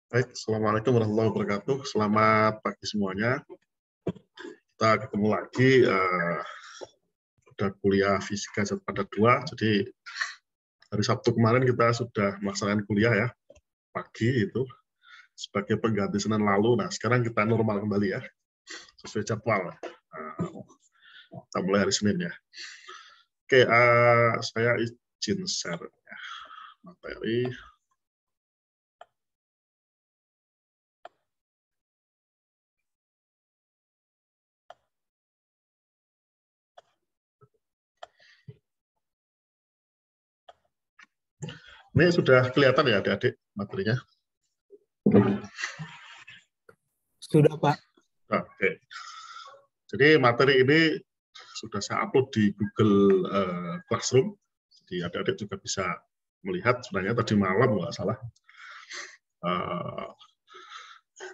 Baik, Assalamualaikum warahmatullahi wabarakatuh. Selamat pagi semuanya. Kita ketemu lagi, udah kuliah fisika pada 2. Jadi hari Sabtu kemarin kita sudah melaksanakan kuliah ya, pagi itu, sebagai pengganti Senin lalu. Nah, sekarang kita normal kembali ya, sesuai jadwal. Kita mulai hari Senin ya. Oke, saya izin share ya, materi. Ini sudah kelihatan ya adik-adik materinya? Sudah, Pak. Oke. Jadi materi ini sudah saya upload di Google Classroom. Jadi adik-adik juga bisa melihat sebenarnya tadi malam nggak salah.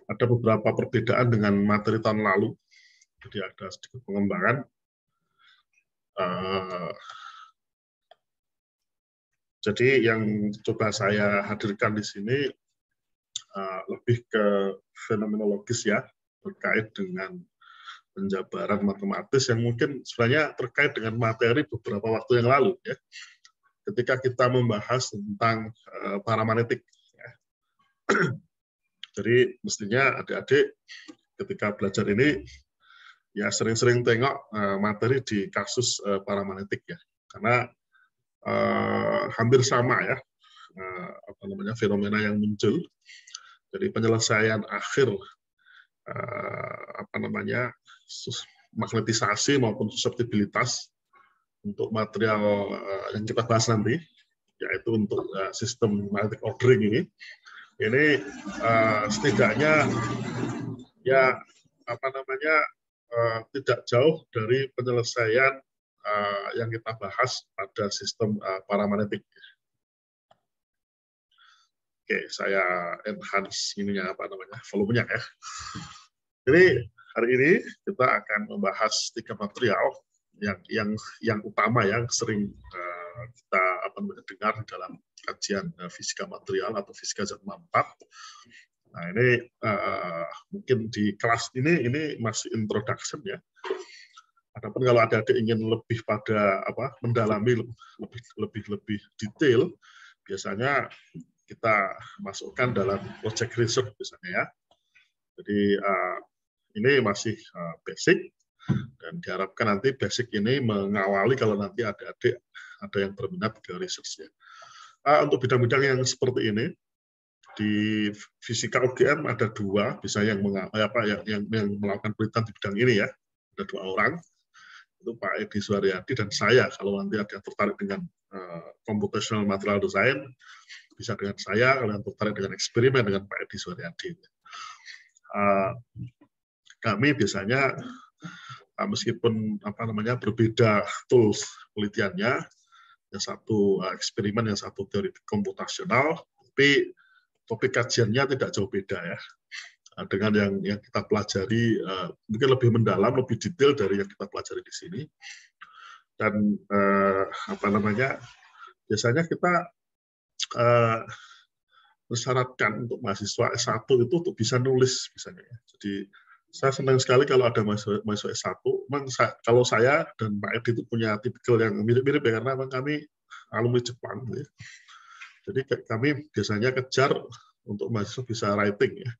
Ada beberapa perbedaan dengan materi tahun lalu. Jadi ada sedikit pengembangan. Jadi yang coba saya hadirkan di sini lebih ke fenomenologis ya, terkait dengan penjabaran matematis yang mungkin sebenarnya terkait dengan materi beberapa waktu yang lalu ya. Ketika kita membahas tentang paramagnetik. Ya. Jadi mestinya adik-adik ketika belajar ini ya sering-sering tengok materi di kasus paramagnetik ya, karena hampir sama ya fenomena yang muncul. Jadi penyelesaian akhir magnetisasi maupun suseptibilitas untuk material yang kita bahas nanti, yaitu untuk sistem magnetic ordering ini setidaknya ya tidak jauh dari penyelesaian yang kita bahas pada sistem paramagnetik. Oke, saya enhance volumenya ya. Jadi hari ini kita akan membahas 3 material yang utama yang sering kita dengar di dalam kajian fisika material atau fisika zaman 4. Nah ini mungkin di kelas ini masih introduction ya. Adapun kalau adik-adik ingin lebih pada mendalami lebih detail, biasanya kita masukkan dalam project research misalnya ya. Jadi ini masih basic dan diharapkan nanti basic ini mengawali kalau nanti adik-adik ada yang berminat ke research-nya. Untuk bidang-bidang yang seperti ini di fisika UGM ada 2 bisa yang melakukan penelitian di bidang ini ya. Ada 2 orang. Itu Pak Edi Suharyadi dan saya. Kalau nanti ada yang tertarik dengan computational material design, bisa dengan saya. Kalau yang tertarik dengan eksperimen dengan Pak Edi Suharyadi. Kami biasanya meskipun berbeda tools penelitiannya, yang satu eksperimen, yang satu teori komputasional, tapi topik kajiannya tidak jauh beda ya. Dengan yang kita pelajari mungkin lebih mendalam, lebih detail dari yang kita pelajari di sini. Dan biasanya kita mensyaratkan untuk mahasiswa S1 itu untuk bisa nulis misalnya ya. Jadi saya senang sekali kalau ada mahasiswa S1. Kalau saya dan Pak Edi itu punya tipikal yang mirip-mirip ya, karena kami alumni Jepang ya. Jadi kami biasanya kejar untuk mahasiswa bisa writing ya.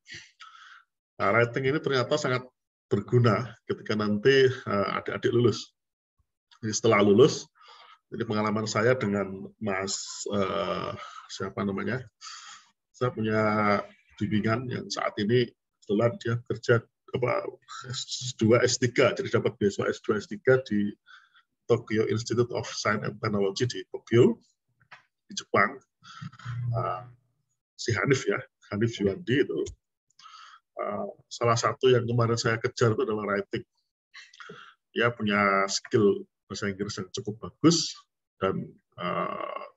Nah, writing ini ternyata sangat berguna ketika nanti adik-adik lulus. Jadi setelah lulus, jadi pengalaman saya dengan saya punya bimbingan yang saat ini setelah dia kerja S2 S3, jadi dapat beasiswa S2 S3 di Tokyo Institute of Science and Technology di Tokyo, di Jepang. Si Hanif ya, Hanif Yuandi itu salah satu yang kemarin saya kejar itu adalah writing. Dia punya skill bahasa Inggris yang cukup bagus dan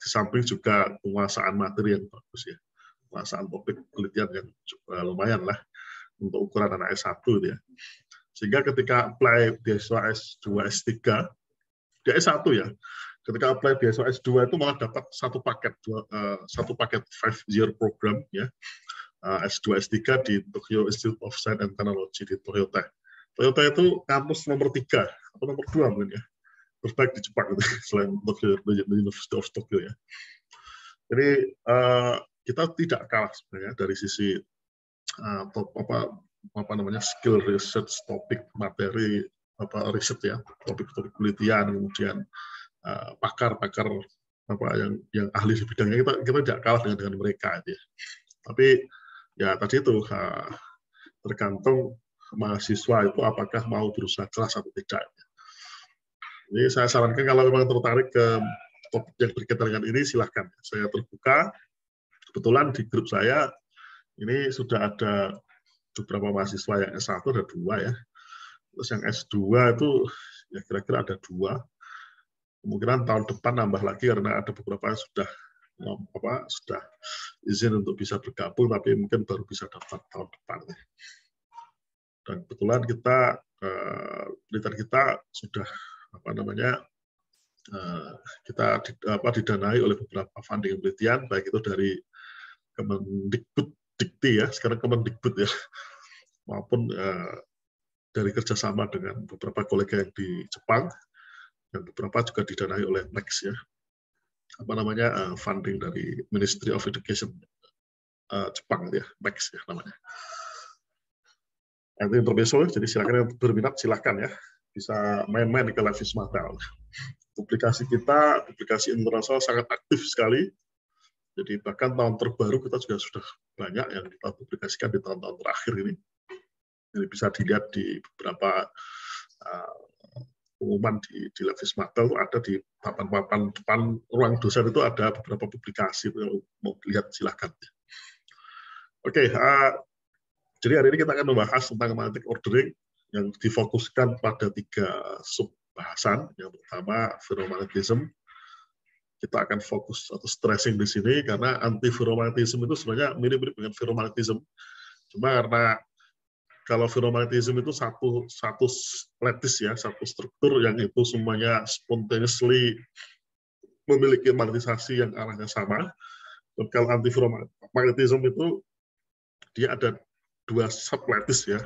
di samping juga penguasaan materi yang bagus ya, penguasaan topik penelitian yang lumayan lah untuk ukuran anak S1 ya. Sehingga ketika apply beasiswa S2 S3 di S1 ya, ketika apply beasiswa S2 itu malah dapat satu paket 5-year program ya. S2, S3 di Tokyo Institute of Science and Technology di Toyota. Toyota itu kampus nomor 3 atau nomor 2 mungkin ya, terbaik di Jepang itu, selain Tokyo, University of Tokyo ya. Jadi kita tidak kalah sebenarnya dari sisi skill research, topik materi riset ya, topik-topik penelitian, kemudian pakar-pakar yang ahli di bidangnya, kita tidak kalah dengan mereka ya. Tapi ya tadi itu tergantung mahasiswa itu apakah mau berusaha keras atau tidak. Jadi saya sarankan kalau memang tertarik ke topik yang berkaitan dengan ini, silahkan. Saya terbuka. Kebetulan di grup saya ini sudah ada beberapa mahasiswa yang S1 ada 2 ya. Terus yang S2 itu ya kira-kira ada 2. Kemungkinan tahun depan nambah lagi karena ada beberapa yang sudah izin untuk bisa bergabung, tapi mungkin baru bisa daftar tahun depan. Dan kebetulan penelitian kita sudah kita didanai oleh beberapa funding penelitian, baik itu dari Kemendikbud Dikti ya, sekarang Kemendikbud ya, maupun dari kerjasama dengan beberapa kolega yang di Jepang, dan beberapa juga didanai oleh MEX ya, funding dari Ministry of Education Jepang ya, MEX ya namanya. Itu intermezzo, jadi silakan yang berminat silakan ya, bisa main-main ke Levisma Tel. Publikasi kita, publikasi internasional sangat aktif sekali. Jadi bahkan tahun terbaru kita juga sudah banyak yang kita publikasikan di tahun-tahun terakhir ini. Jadi bisa dilihat di beberapa pengumuman di Levisma Tel, ada di papan-papan depan ruang dosen itu ada beberapa publikasi, kalau mau dilihat silakan. Oke, jadi hari ini kita akan membahas tentang magnetic ordering yang difokuskan pada 3 sub-bahasan. Yang pertama, ferromagnetism. Kita akan fokus atau stressing di sini karena anti-ferromagnetism itu sebenarnya mirip-mirip dengan ferromagnetism. Cuma karena kalau ferromagnetism itu satu lattice ya, satu struktur yang itu semuanya spontaneously memiliki magnetisasi yang arahnya sama. Dan kalau anti-ferromagnetism itu dia ada 2 sublattice ya,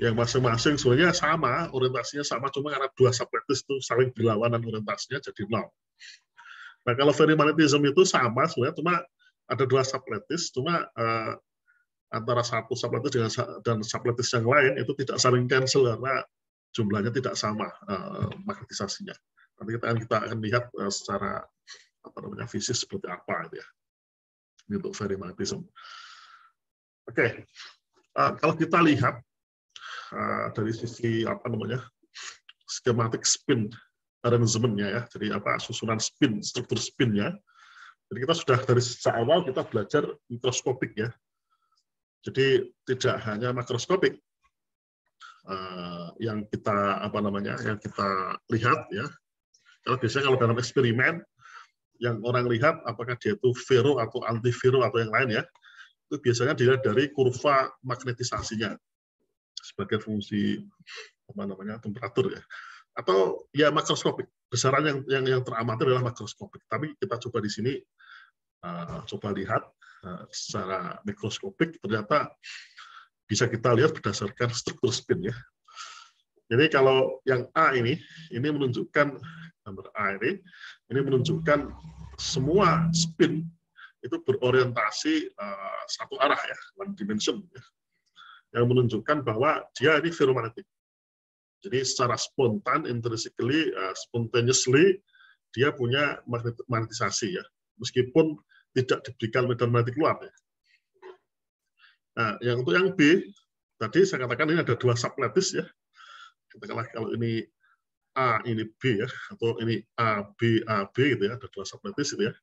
yang masing-masing sebenarnya sama, orientasinya sama, cuma karena 2 sublattice itu saling berlawanan orientasinya jadi 0. Nah kalau ferromagnetism itu sama sebenarnya, cuma ada 2 sublattice, cuma antara satu sublattice dan sublattice yang lain itu tidak saling cancel karena jumlahnya tidak sama magnetisasinya. Nanti kita akan lihat secara fisik seperti apa ya. Ini untuk ferromagnetism. Oke. Kalau kita lihat dari sisi skematik spin arrangement-nya ya, jadi susunan spin, struktur spin-nya. Jadi kita sudah dari sejak awal kita belajar mikroskopik ya. Jadi tidak hanya makroskopik yang kita yang kita lihat ya. Kalau dalam eksperimen yang orang lihat apakah dia itu ferro atau anti ferro atau yang lain ya, itu biasanya dilihat dari kurva magnetisasinya sebagai fungsi temperatur ya, atau ya makroskopik. Besaran yang teramati adalah makroskopik. Tapi kita coba di sini coba lihat secara mikroskopik, ternyata bisa kita lihat berdasarkan struktur spin ya. Jadi kalau yang A ini menunjukkan gambar A ini menunjukkan semua spin itu berorientasi satu arah ya, one dimension ya, yang menunjukkan bahwa dia ini ferromagnetic. Jadi secara spontan, intrinsically, spontaneously dia punya magnetisasi ya, meskipun tidak diberikan medan magnetik luar ya. Nah, untuk yang B tadi saya katakan ini ada 2 sublattice ya. Katakanlah kalau ini A, ini B ya, atau ini A B gitu ya, ada 2 sublattice gitu ya.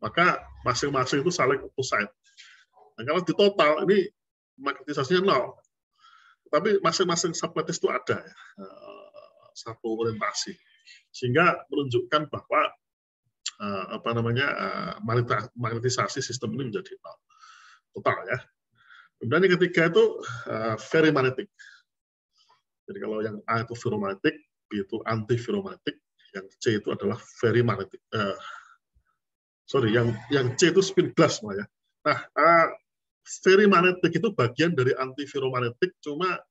Maka masing-masing itu saling opposite. Nah, kalau di total ini magnetisasinya 0. Tapi masing-masing sublattice itu ada ya, satu orientasi. Sehingga menunjukkan bahwa magnetisasi sistem ini menjadi 0 total ya. Kemudian yang ketiga itu ferromagnetic. Jadi kalau yang A itu ferromagnetic, B itu anti ferromagnetic, yang C itu adalah ferromagnetic. Yang C itu spin glass malah ya. Nah, ferromagnetik itu bagian dari antiferromagnetik, cuma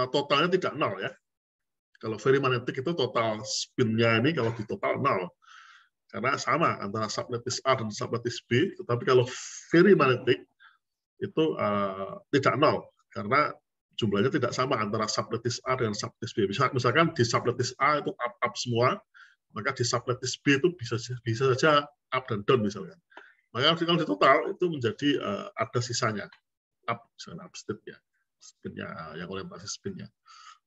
totalnya tidak nol ya. Kalau ferromagnetik itu total spinnya ini kalau di total nol, karena sama antara sublattice A dan sublattice B. Tetapi kalau ferromagnetik itu tidak nol, karena jumlahnya tidak sama antara sublattice A dengan sublattice B. Misalkan di sublattice A itu up semua, maka di sublattice B itu bisa saja up dan down misalnya. Maka kalau di total itu menjadi ada sisanya up, misalnya up spinnya yang orientasi spinnya.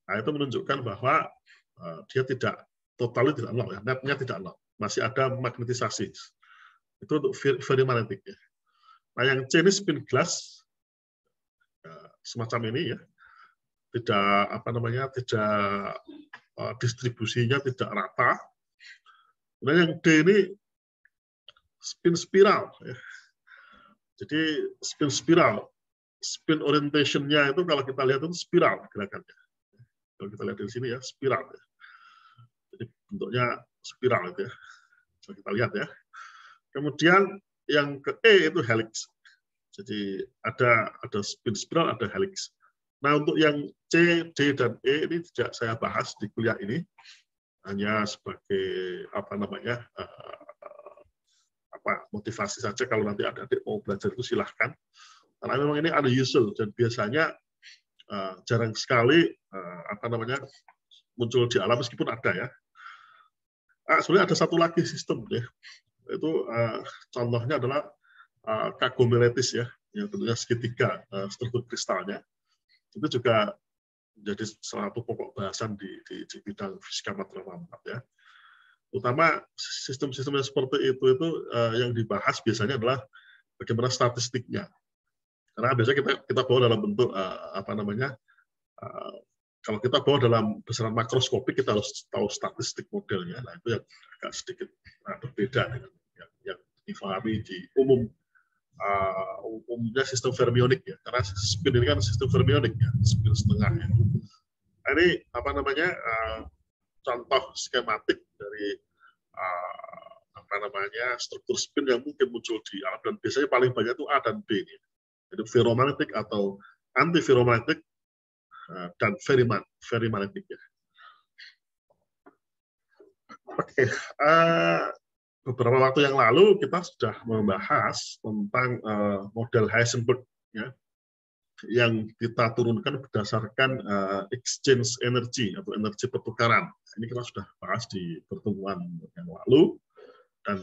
Nah, itu menunjukkan bahwa dia tidak totalnya tidak nol ya, netnya tidak nol, masih ada magnetisasi. Itu untuk ferromagnetik ya. Nah, yang C ini spin glass semacam ini ya, tidak tidak distribusinya tidak rata. Nah, yang D ini spin spiral ya. Jadi spin spiral, spin orientation-nya itu kalau kita lihat itu spiral gerakannya. Kalau kita lihat di sini ya, spiral ya. Jadi bentuknya spiral itu ya. Coba kita lihat ya. Kemudian yang ke E itu helix. Jadi ada spin spiral, ada helix. Nah, untuk yang C, D, dan E ini tidak saya bahas di kuliah ini, hanya sebagai motivasi saja. Kalau nanti adik-adik mau belajar itu silahkan. Karena memang ini unusual dan biasanya jarang sekali muncul di alam, meskipun ada ya. Sebenarnya ada satu lagi sistem ya. Itu contohnya adalah kagomeletis ya, yang tentunya segitiga struktur kristalnya. Itu juga menjadi salah satu pokok bahasan di bidang fisika material 4 ya. Utama sistem-sistem yang seperti itu yang dibahas biasanya adalah bagaimana statistiknya. Karena biasanya kita bawa dalam bentuk kalau kita bawa dalam besaran makroskopik, kita harus tahu statistik modelnya. Nah, itu yang agak sedikit berbeda dengan yang difahami di umumnya sistem fermionik ya. Karena spin ini kan sistem fermionik ya, spin setengah ya. Nah, ini contoh skematik dari struktur spin yang mungkin muncul di alam, dan biasanya paling banyak itu A dan B ini. Jadi ferromagnetik atau antiferromagnetik dan ferromagnetik ya. Oke, beberapa waktu yang lalu kita sudah membahas tentang model Heisenberg ya, yang kita turunkan berdasarkan exchange energy atau energi pertukaran. Ini kita sudah bahas di pertemuan yang lalu, dan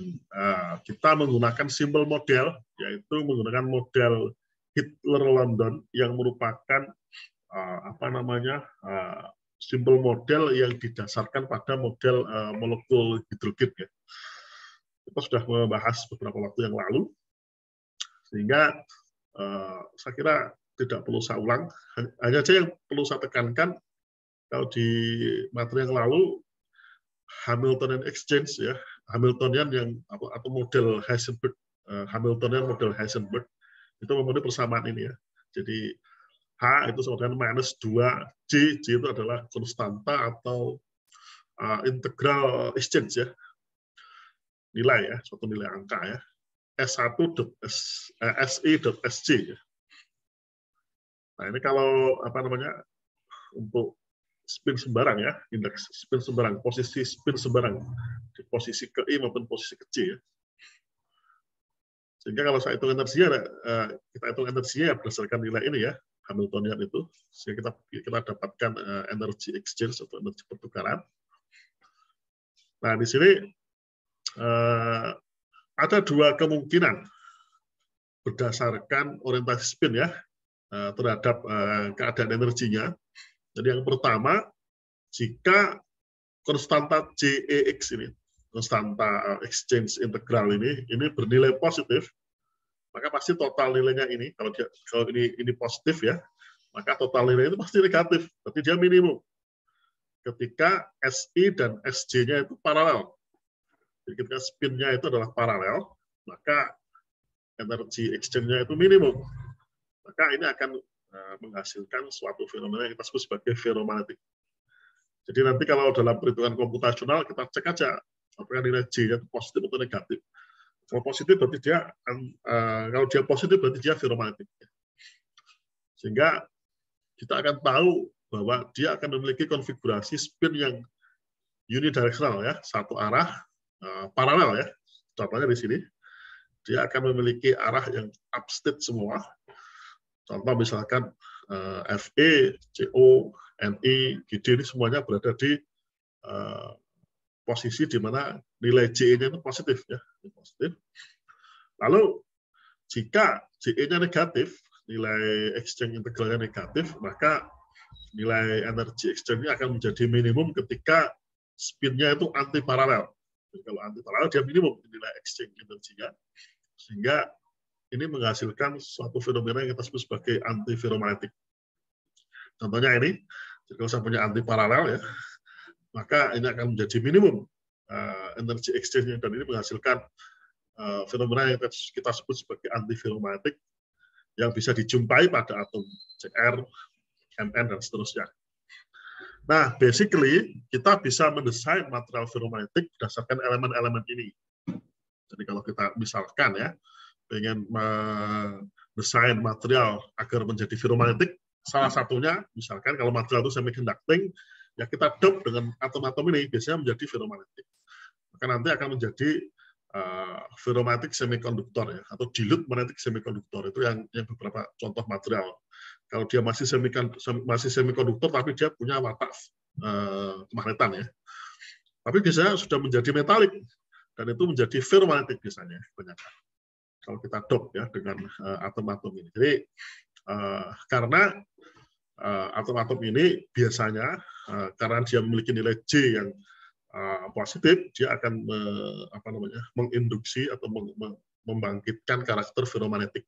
kita menggunakan simbol model, yaitu menggunakan model Hitler-London yang merupakan simbol model yang didasarkan pada model molekul hidrogen ya. Kita sudah membahas beberapa waktu yang lalu, sehingga saya kira tidak perlu saya ulang. Hanya saja yang perlu saya tekankan, kalau di materi yang lalu Hamiltonian exchange ya, Hamiltonian yang atau model Heisenberg, Hamiltonian model Heisenberg itu memenuhi persamaan ini ya. Jadi H itu sama dengan minus 2J, J itu adalah konstanta atau integral exchange ya, nilai ya, suatu nilai angka ya, S1.SI.SJ ya. Nah, ini kalau untuk spin sembarang ya, indeks spin sembarang, posisi spin sembarang di posisi ke I maupun posisi ke J ya. Sehingga kalau saya hitung energinya, kita hitung energinya berdasarkan nilai ini ya, Hamiltonian itu, sehingga kita dapatkan energi exchange atau energi pertukaran. Nah, di sini ada dua kemungkinan berdasarkan orientasi spin ya, terhadap keadaan energinya. Jadi yang pertama, jika konstanta JEX ini, konstanta exchange integral ini bernilai positif, maka pasti total nilainya ini, kalau ini positif ya, maka total nilai itu pasti negatif, berarti dia minimum. Ketika SI dan SJ-nya itu paralel. Jadi ketika spin-nya itu adalah paralel, maka energi exchange-nya itu minimum. Maka ini akan menghasilkan suatu fenomena yang kita sebut sebagai ferromagnetik. Jadi nanti kalau dalam perhitungan komputasional kita cek aja apakah nilai J-nya itu positif atau negatif. Kalau positif berarti dia kalau dia positif berarti dia ferromagnetik. Sehingga kita akan tahu bahwa dia akan memiliki konfigurasi spin yang unidirectional ya, satu arah paralel ya. Contohnya di sini dia akan memiliki arah yang upstate semua. Contoh misalkan Fe, Co, Ni, Gd ini semuanya berada di posisi di mana nilai Je-nya itu positif ya, positif. Lalu jika Je-nya negatif, nilai exchange integralnya negatif, maka nilai energi exchange-nya akan menjadi minimum ketika spin-nya itu anti paralel. Kalau anti paralel dia minimum nilai exchange energinya, sehingga ini menghasilkan suatu fenomena yang kita sebut sebagai anti ferromagnetik. Contohnya ini, kalau saya punya anti paralel ya, maka ini akan menjadi minimum energi exchange dan ini menghasilkan fenomena yang kita sebut sebagai anti ferromagnetik yang bisa dijumpai pada atom Cr, Mn dan seterusnya. Nah, basically kita bisa mendesain material ferromagnetik berdasarkan elemen-elemen ini. Jadi kalau kita misalkan ya pengen mendesain material agar menjadi ferromagnetik, salah satunya misalkan kalau material itu semiconducting, ya kita dop dengan atom-atom ini biasanya menjadi ferromagnetik. Maka nanti akan menjadi ferromagnetic semikonduktor ya, atau dilute magnetic semikonduktor itu yang beberapa contoh material. Kalau dia masih semikonduktor tapi dia punya watak kemagnetan ya. Tapi biasanya sudah menjadi metalik dan itu menjadi ferromagnetic biasanya kebanyakan. Kalau kita dop ya dengan atom-atom ini. Jadi karena atom-atom ini biasanya karena dia memiliki nilai J yang positif, dia akan menginduksi atau membangkitkan karakter ferromagnetik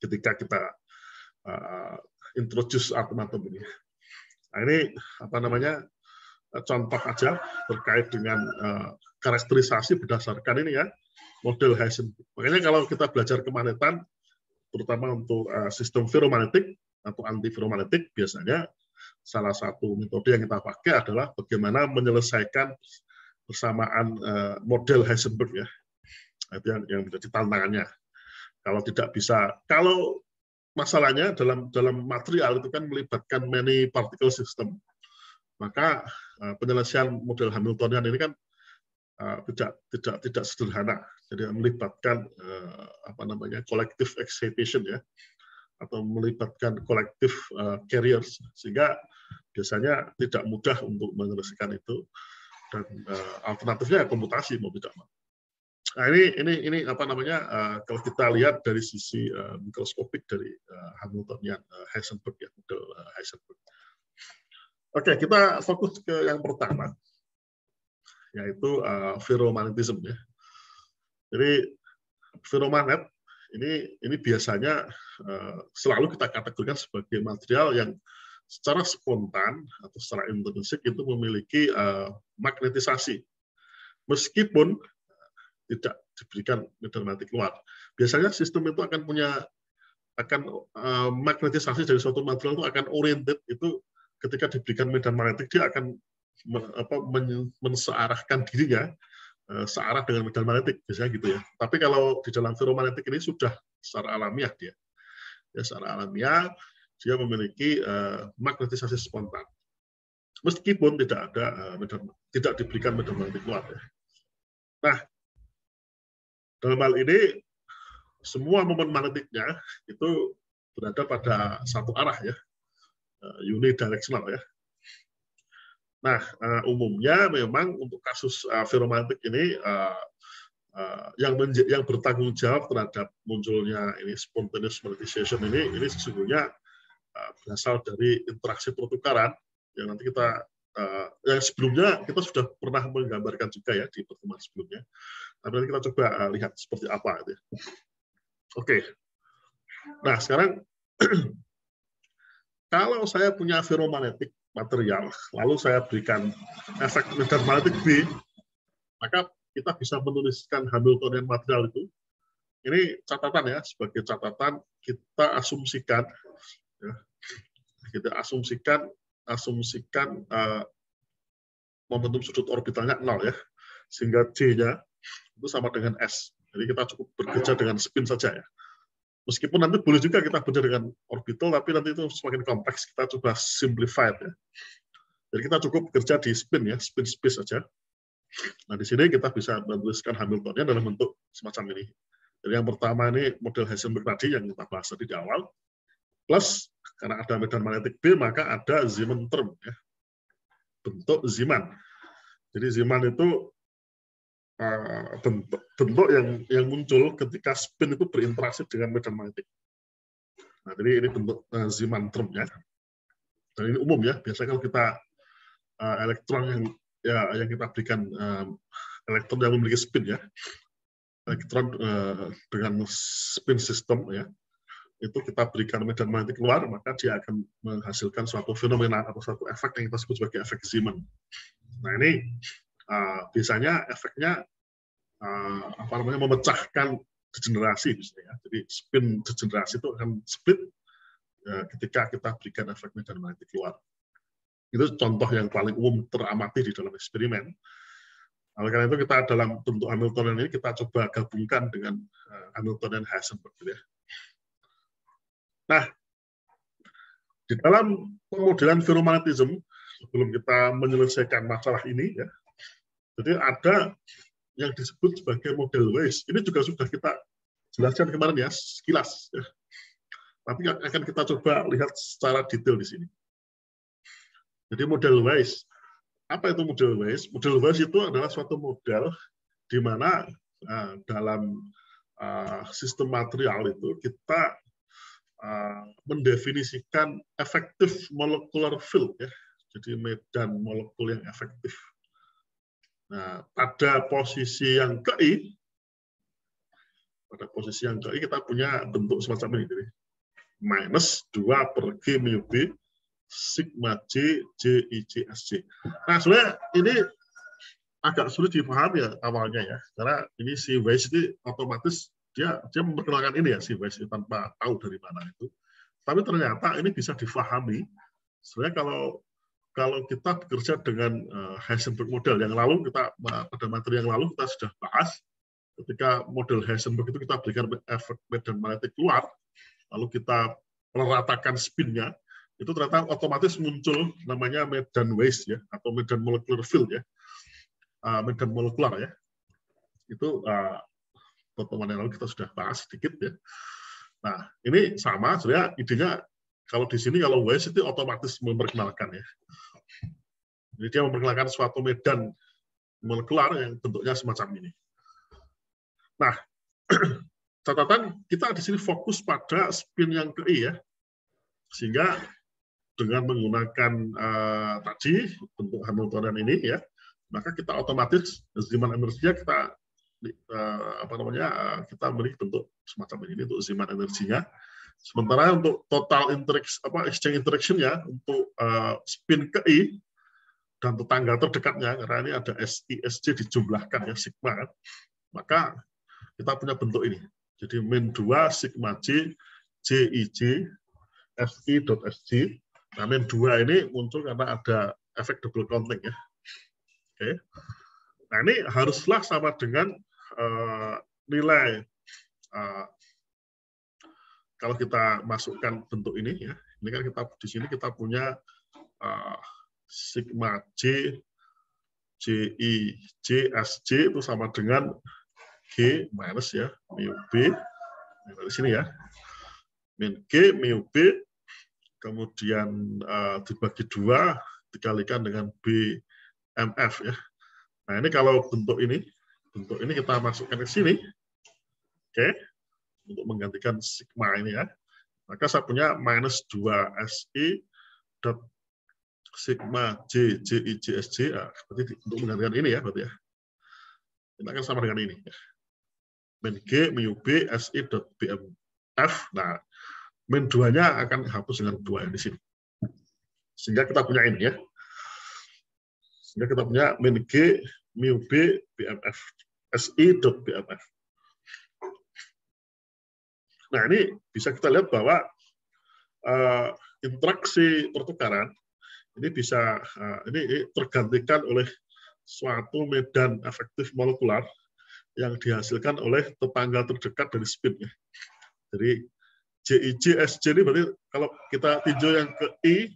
ketika kita introduce atom-atom ini. Nah, ini contoh aja terkait dengan karakterisasi berdasarkan ini ya, model Heisenberg. Makanya kalau kita belajar kemagnetan, terutama untuk sistem ferromagnetik atau anti ferromagnetik, biasanya salah satu metode yang kita pakai adalah bagaimana menyelesaikan persamaan model Heisenberg ya. Itu yang menjadi tantangannya. Kalau tidak bisa, kalau masalahnya dalam material itu kan melibatkan many particle system, maka penyelesaian model Hamiltonian ini kan tidak sederhana. Jadi melibatkan collective excitation ya, atau melibatkan collective carriers, sehingga biasanya tidak mudah untuk menyelesaikan itu, dan alternatifnya komputasi mau tidak mau. Nah ini kalau kita lihat dari sisi mikroskopik dari Hamiltonian Heisenberg ya, model Heisenberg. Oke, kita fokus ke yang pertama, yaitu ferromagnetism ya. Jadi ferromagnet ini biasanya selalu kita kategorikan sebagai material yang secara spontan atau secara intrinsik itu memiliki magnetisasi, meskipun tidak diberikan medan magnetik luar. Biasanya sistem itu akan magnetisasi dari suatu material itu akan oriented, itu ketika diberikan medan magnetik dia akan mensearahkan dirinya searah dengan medan magnetik, biasanya gitu ya. Tapi kalau di dalam ferromagnetik ini sudah secara alamiah secara alamiah dia memiliki magnetisasi spontan, meskipun tidak diberikan medan magnetik luar ya. Nah, dalam hal ini semua momen magnetiknya itu berada pada satu arah ya, unidirectional ya. Nah, umumnya memang untuk kasus ferromagnetik ini yang bertanggung jawab terhadap munculnya ini spontaneous magnetization ini sesungguhnya berasal dari interaksi pertukaran yang nanti kita yang sebelumnya kita sudah pernah menggambarkan juga ya di pertemuan sebelumnya. Tapi nanti kita coba lihat seperti apa itu. Oke. Nah, sekarang kalau saya punya ferromagnetik material, lalu saya berikan efek medan magnetik B, maka kita bisa menuliskan Hamiltonian material itu. Ini catatan ya, sebagai catatan kita asumsikan momentum sudut orbitalnya 0 ya, sehingga J-nya itu sama dengan S. Jadi kita cukup bekerja dengan spin saja ya. Meskipun nanti boleh juga kita bekerja dengan orbital, tapi nanti itu semakin kompleks. Kita coba simplified ya. Jadi kita cukup bekerja di spin ya, spin space saja. Nah di sini kita bisa menuliskan Hamiltonnya dalam bentuk semacam ini. Jadi yang pertama ini model Heisenberg tadi yang kita bahas tadi di awal. Plus karena ada medan magnetik B maka ada Zeeman term ya. Bentuk Zeeman. Jadi Zeeman itu bentuk yang muncul ketika spin itu berinteraksi dengan medan magnetik. Nah, jadi ini bentuk Zeeman term ya. Dan ini umum ya. Biasanya kalau kita elektron yang kita berikan elektron yang memiliki spin ya. Elektron dengan spin system ya. Itu kita berikan medan magnetik keluar, maka dia akan menghasilkan suatu fenomena atau suatu efek yang kita sebut sebagai efek Zeeman. Nah ini biasanya efeknya memecahkan degenerasi misalnya. Jadi spin degenerasi itu akan split ketika kita berikan efek medan magnetik keluar. Itu contoh yang paling umum teramati di dalam eksperimen. Oleh karena itu kita dalam bentuk Hamiltonian ini kita coba gabungkan dengan Hamiltonian Heisenberg ya. Nah, di dalam pemodelan ferromagnetism, sebelum kita menyelesaikan masalah ini, ya, jadi ada yang disebut sebagai model Weiss. Ini juga sudah kita jelaskan kemarin ya, sekilas. Ya. Tapi akan kita coba lihat secara detail di sini. Jadi model Weiss, apa itu model Weiss? Model Weiss itu adalah suatu model di mana dalam sistem material itu kita mendefinisikan efektif molecular field ya, jadi medan molekul yang efektif. Nah, pada posisi yang KI, kita punya bentuk semacam ini, jadi minus 2 per G mu B sigma J J I J S J. Nah, sebenarnya ini agak sulit dipahami ya awalnya ya, karena ini si Weiss ini otomatis dia memperkenalkan ini ya si Weiss tanpa tahu dari mana itu. Tapi ternyata ini bisa difahami. Sebenarnya kalau kita bekerja dengan Heisenberg model yang lalu pada materi yang lalu kita sudah bahas. Ketika model Heisenberg itu kita berikan efek medan magnetik keluar, lalu kita meratakan spinnya, itu ternyata otomatis muncul namanya medan Weiss ya, atau medan molecular field ya, medan molekular ya. Itu pertemuan yang lalu kita sudah bahas sedikit ya. Nah, ini sama sebenarnya idenya kalau di sini kalau Weiss itu otomatis memperkenalkan ya. Jadi dia memperkenalkan suatu medan molekular yang bentuknya semacam ini. Nah, catatan kita di sini fokus pada spin yang KI ya. Sehingga dengan menggunakan tadi bentuk Hamiltonian ini ya, maka kita otomatis Zeeman energinya kita beri bentuk semacam ini untuk Zeeman energinya. Sementara untuk total exchange interaction-nya untuk spin KI dan tetangga terdekatnya, karena ini ada SI SJ dijumlahkan ya sigma, maka kita punya bentuk ini. Jadi min 2 sigma J JIJ SI dot SJ. Nah, min 2 ini muncul karena ada efek double counting ya. Oke. Nah, ini haruslah sama dengan nilai kalau kita masukkan bentuk ini ya, ini kan kita di sini kita punya sigma J JI J SJ itu sama dengan G minus ya mu B dari sini ya, min G mu B kemudian dibagi 2 dikalikan dengan BMF ya. Nah ini kalau bentuk ini kita masukkan ke sini, oke, untuk menggantikan sigma ini ya, maka saya punya minus 2 SI dot sigma J JI JSJ, seperti untuk menggantikan ini ya, berarti ya. Ini akan sama dengan ini. Min G mu B SI dot BMF. Nah, min 2-nya akan hapus dengan 2 di sini. Sehingga kita punya ini ya. Sehingga kita punya min G mu B BMF SI dot BMF. Nah, ini bisa kita lihat bahwa interaksi pertukaran ini bisa ini tergantikan oleh suatu medan efektif molekular yang dihasilkan oleh tetangga terdekat dari spin. Ya. Jadi JIJ, SJ ini berarti kalau kita tinjau yang ke I,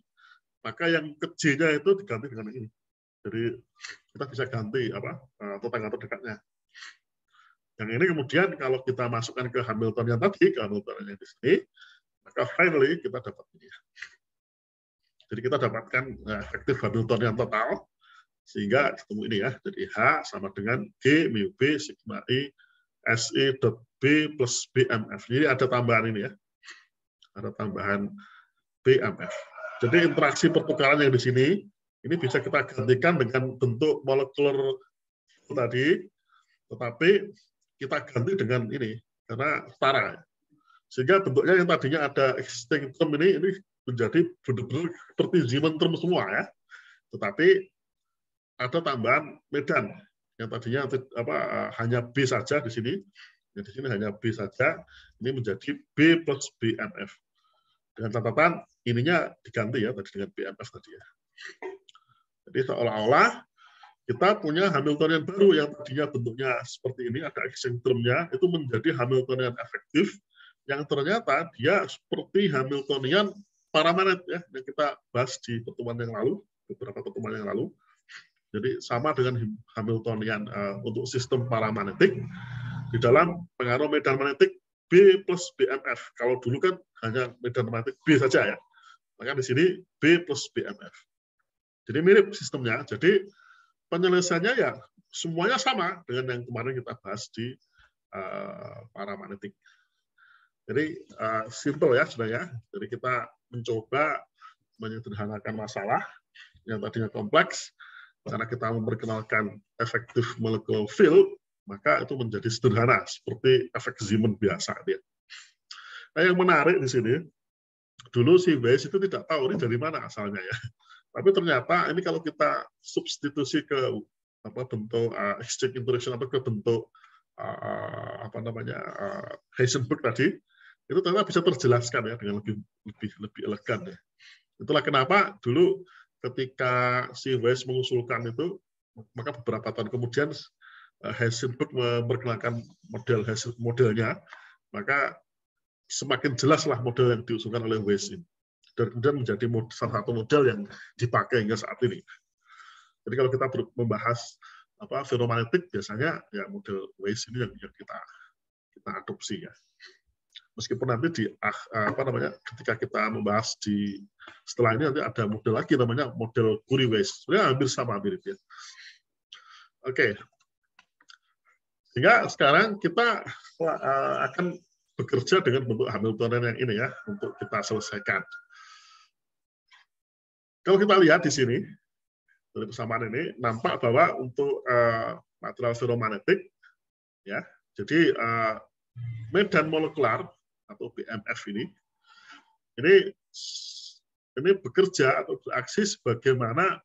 maka yang ke J-nya itu diganti dengan ini. Jadi kita bisa ganti tetangga terdekatnya. Yang ini kemudian kalau kita masukkan ke Hamiltonian tadi, ke Hamiltonian di sini, maka finally kita dapat ini. Jadi kita dapatkan efektif Hamiltonian total, sehingga ketemu ini ya. Jadi H sama dengan G mu B sigma I SI dot B plus BMF. Jadi ada tambahan ini ya. Ada tambahan BMF. Jadi interaksi pertukaran yang di sini, ini bisa kita gantikan dengan bentuk molekuler tadi, tetapi kita ganti dengan ini, karena setara. Sehingga bentuknya yang tadinya ada existing term ini menjadi benar-benar seperti Zeeman term semua ya. Tetapi ada tambahan medan yang tadinya hanya B saja di sini. Yang di sini hanya B saja, ini menjadi B plus BMF. Dengan catatan ininya diganti ya tadi dengan BMF tadi ya. Jadi seolah-olah kita punya Hamiltonian baru yang tadinya bentuknya seperti ini, ada exchange term-nya, itu menjadi Hamiltonian efektif yang ternyata dia seperti Hamiltonian paramagnet ya yang kita bahas di pertemuan yang lalu, beberapa pertemuan yang lalu. Jadi sama dengan Hamiltonian untuk sistem paramagnetik di dalam pengaruh medan magnetik B plus BMF. Kalau dulu kan hanya medan magnetik B saja ya. Maka di sini B plus BMF. Jadi mirip sistemnya. Jadi penyelesaiannya ya semuanya sama dengan yang kemarin kita bahas di paramagnetik. Jadi simple ya sebenarnya. Jadi kita mencoba menyederhanakan masalah yang tadinya kompleks karena kita memperkenalkan efektif molecular field, maka itu menjadi sederhana seperti efek Zeeman biasa. Nah, yang menarik di sini, dulu si Weiss itu tidak tahu ini dari mana asalnya ya. Tapi ternyata ini kalau kita substitusi ke bentuk exchange interaction atau ke bentuk Heisenberg tadi, itu ternyata bisa terjelaskan ya dengan lebih elegan ya. Itulah kenapa dulu ketika si Weiss mengusulkan itu, maka beberapa tahun kemudian Heisenberg memperkenalkan modelnya, maka semakin jelaslah model yang diusulkan oleh Weiss ini. Dan kemudian menjadi salah satu model yang dipakai hingga saat ini. Jadi kalau kita membahas ferromagnetik, biasanya ya model Weiss ini yang kita adopsi ya. Meskipun nanti ketika kita membahas setelah ini nanti ada model lagi namanya model Curie-Weiss. Sebenarnya hampir sama mirip ya. Oke. Sehingga sekarang kita akan bekerja dengan bentuk Hamiltonian yang ini ya untuk kita selesaikan. Kalau kita lihat di sini dari persamaan ini nampak bahwa untuk material ferromagnetik ya, jadi medan molekular atau BMF ini bekerja atau beraksi sebagaimana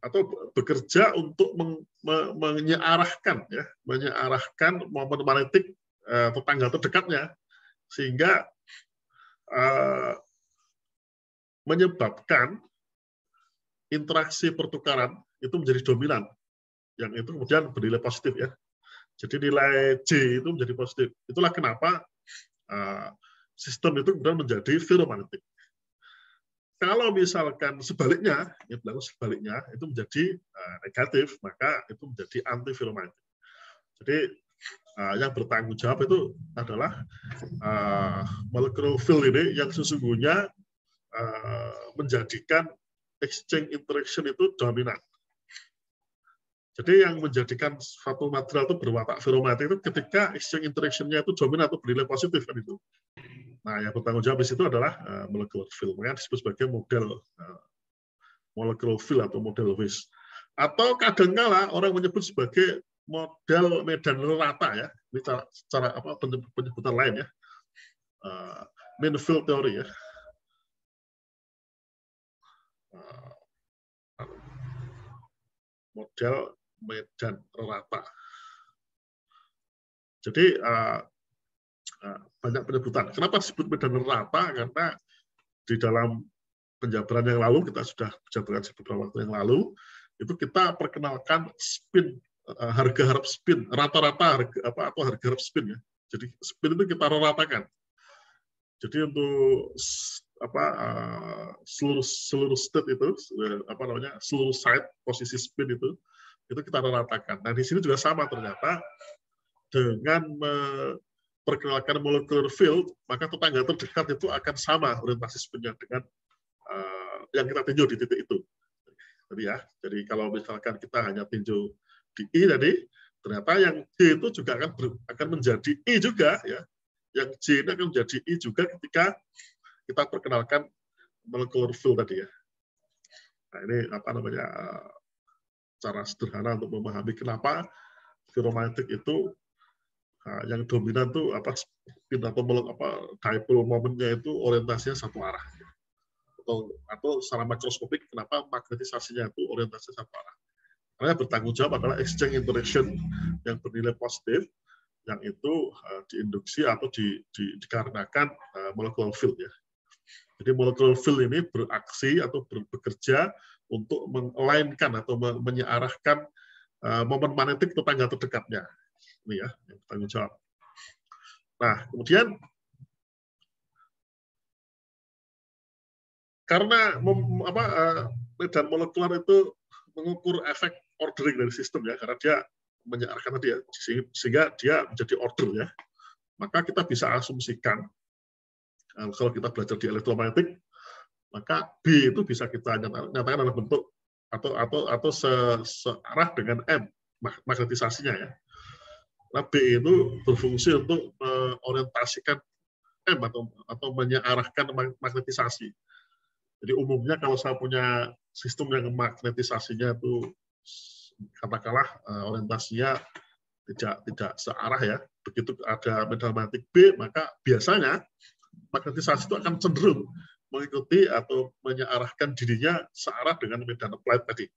atau bekerja untuk menyearahkan momen magnetik tetangga terdekatnya sehingga menyebabkan interaksi pertukaran itu menjadi dominan yang itu kemudian bernilai positif ya. Jadi nilai J itu menjadi positif. Itulah kenapa sistem itu kemudian menjadi ferromagnetik. Kalau misalkan sebaliknya itu menjadi negatif, maka itu menjadi anti ferromagnetik. Jadi yang bertanggung jawab itu adalah molecular field ini yang sesungguhnya menjadikan exchange interaction itu dominan. Jadi yang menjadikan suatu material itu berwatak ferromagnetik itu ketika exchange interaction-nya itu dominan atau bernilai positif kan itu. Nah, yang bertanggung jawab di situ adalah molecular field. Makanya disebut sebagai model molecular field atau model Weiss. Atau kadangkala orang menyebut sebagai model medan rata ya. Ini cara penyebutan lain ya. Mean field theory ya. Model medan rata. Jadi banyak penyebutan. Kenapa disebut medan rata? Karena di dalam penjabaran yang lalu kita sudah jabarkan beberapa waktu yang lalu itu kita perkenalkan spin, harga harap spin, rata-rata harga atau harga harap spin ya. Jadi spin itu kita ratakan. Jadi untuk seluruh state itu seluruh site posisi spin itu kita ratakan. Nah di sini juga sama ternyata dengan memperkenalkan molecular field, maka tetangga terdekat itu akan sama orientasi spinnya dengan yang kita tinjau di titik itu. Jadi kalau misalkan kita hanya tinjau di I tadi, ternyata yang D itu juga akan menjadi I juga ya. Yang J ini akan menjadi I juga ketika kita perkenalkan molecular field tadi ya. Nah ini cara sederhana untuk memahami kenapa ferromagnetik itu yang dominan tuh spin atau dipole momennya itu orientasinya satu arah. Atau secara makroskopik kenapa magnetisasinya itu orientasinya satu arah. Karena bertanggung jawab adalah exchange interaction yang bernilai positif, yang itu diinduksi atau dikarenakan molecular field ya. Jadi molecular field ini beraksi atau bekerja untuk meng-align-kan atau menyearahkan momen magnetik tetangga terdekatnya. Ini ya, yang bertanggung jawab. Nah, kemudian karena medan molekular itu mengukur efek ordering dari sistem ya, karena dia menyearahkan tadi ya, sehingga dia menjadi order ya. Maka kita bisa asumsikan kalau kita belajar di elektromagnetik, maka B itu bisa kita nyatakan dalam bentuk atau searah dengan M magnetisasinya ya. Nah, B itu berfungsi untuk mengorientasikan M atau menyearahkan magnetisasi. Jadi umumnya kalau saya punya sistem yang magnetisasinya itu katakanlah orientasinya tidak searah ya. Begitu ada medan magnetik B, maka biasanya magnetisasi itu akan cenderung mengikuti atau menyearahkan dirinya searah dengan medan applied tadi.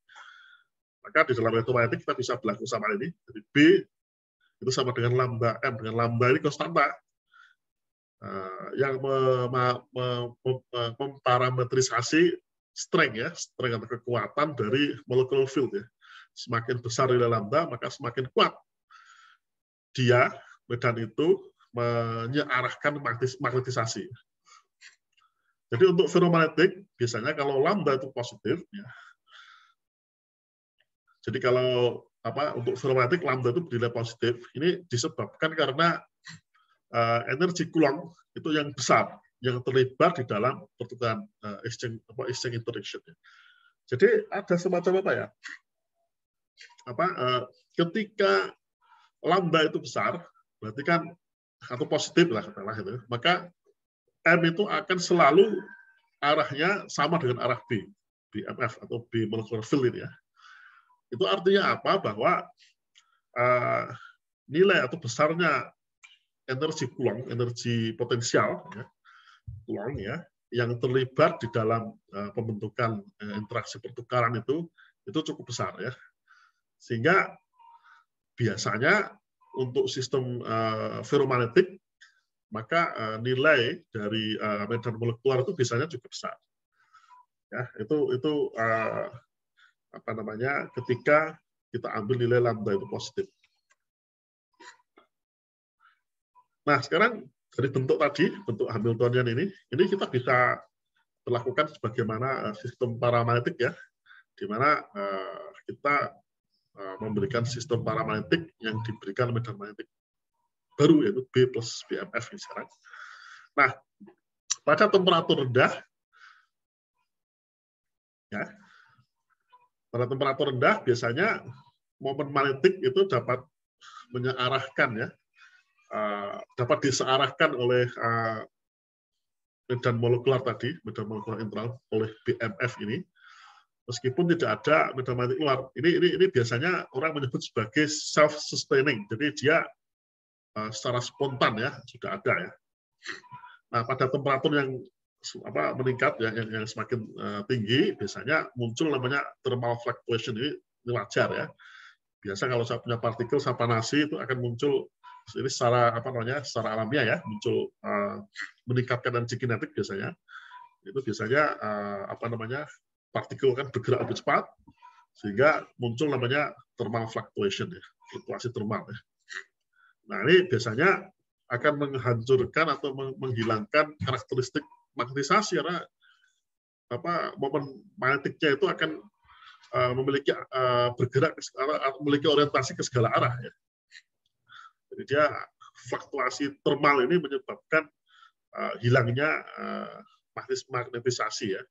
Maka di dalam elektromagnetik kita bisa berlaku sama ini. Jadi B itu sama dengan lambda M. Dengan lambda ini konstanta yang memparametrisasi strength ya, strength atau kekuatan dari molecular field ya. Semakin besar nilai lambda, maka semakin kuat dia medan itu menyearahkan magnetisasi. Jadi untuk ferromagnetik biasanya kalau lambda itu positif ya. Jadi kalau untuk ferromagnetik lambda itu bernilai positif, ini disebabkan karena energi Coulomb itu yang besar, yang terlibat di dalam pertukaran exchange interaction. Jadi ada semacam ketika lambda itu besar, berarti kan atau positif lah katakanlah itu, maka M itu akan selalu arahnya sama dengan arah B, BMF atau B molecular field ini ya. Itu artinya apa? Bahwa nilai atau besarnya energi Coulomb, energi potensial ya, Coulomb ya, yang terlibat di dalam pembentukan interaksi pertukaran itu cukup besar ya. Sehingga biasanya untuk sistem ferromagnetik maka nilai dari medan molekular itu biasanya juga besar. Ya, itu ketika kita ambil nilai lambda itu positif. Nah, sekarang dari bentuk tadi, bentuk Hamiltonian ini kita bisa melakukan sebagaimana sistem paramagnetik ya, di mana kita memberikan sistem paramagnetik yang diberikan medan magnetik baru yaitu B plus BMF sekarang. Nah, pada temperatur rendah, ya, pada temperatur rendah biasanya momen magnetik itu dapat menyearahkan ya, dapat disearahkan oleh medan molekular tadi, medan molekular internal oleh BMF ini, meskipun tidak ada medan magnetik luar. Ini biasanya orang menyebut sebagai self-sustaining, jadi dia secara spontan ya sudah ada ya. Nah, pada temperatur yang meningkat ya, yang semakin tinggi, biasanya muncul namanya thermal fluctuation. Ini wajar ya. Biasa kalau saya punya partikel saya panasi itu akan muncul ini secara secara alamiah ya, muncul meningkatkan energi kinetik biasanya. Itu biasanya partikel kan bergerak lebih cepat, sehingga muncul namanya thermal fluctuation, ya, fluktuasi termal. Ya. Nah, ini biasanya akan menghancurkan atau menghilangkan karakteristik magnetisasi, karena momen magnetiknya itu akan memiliki bergerak atau memiliki orientasi ke segala arah. Ya. Jadi dia fluktuasi termal ini menyebabkan hilangnya magnetisasi, ya.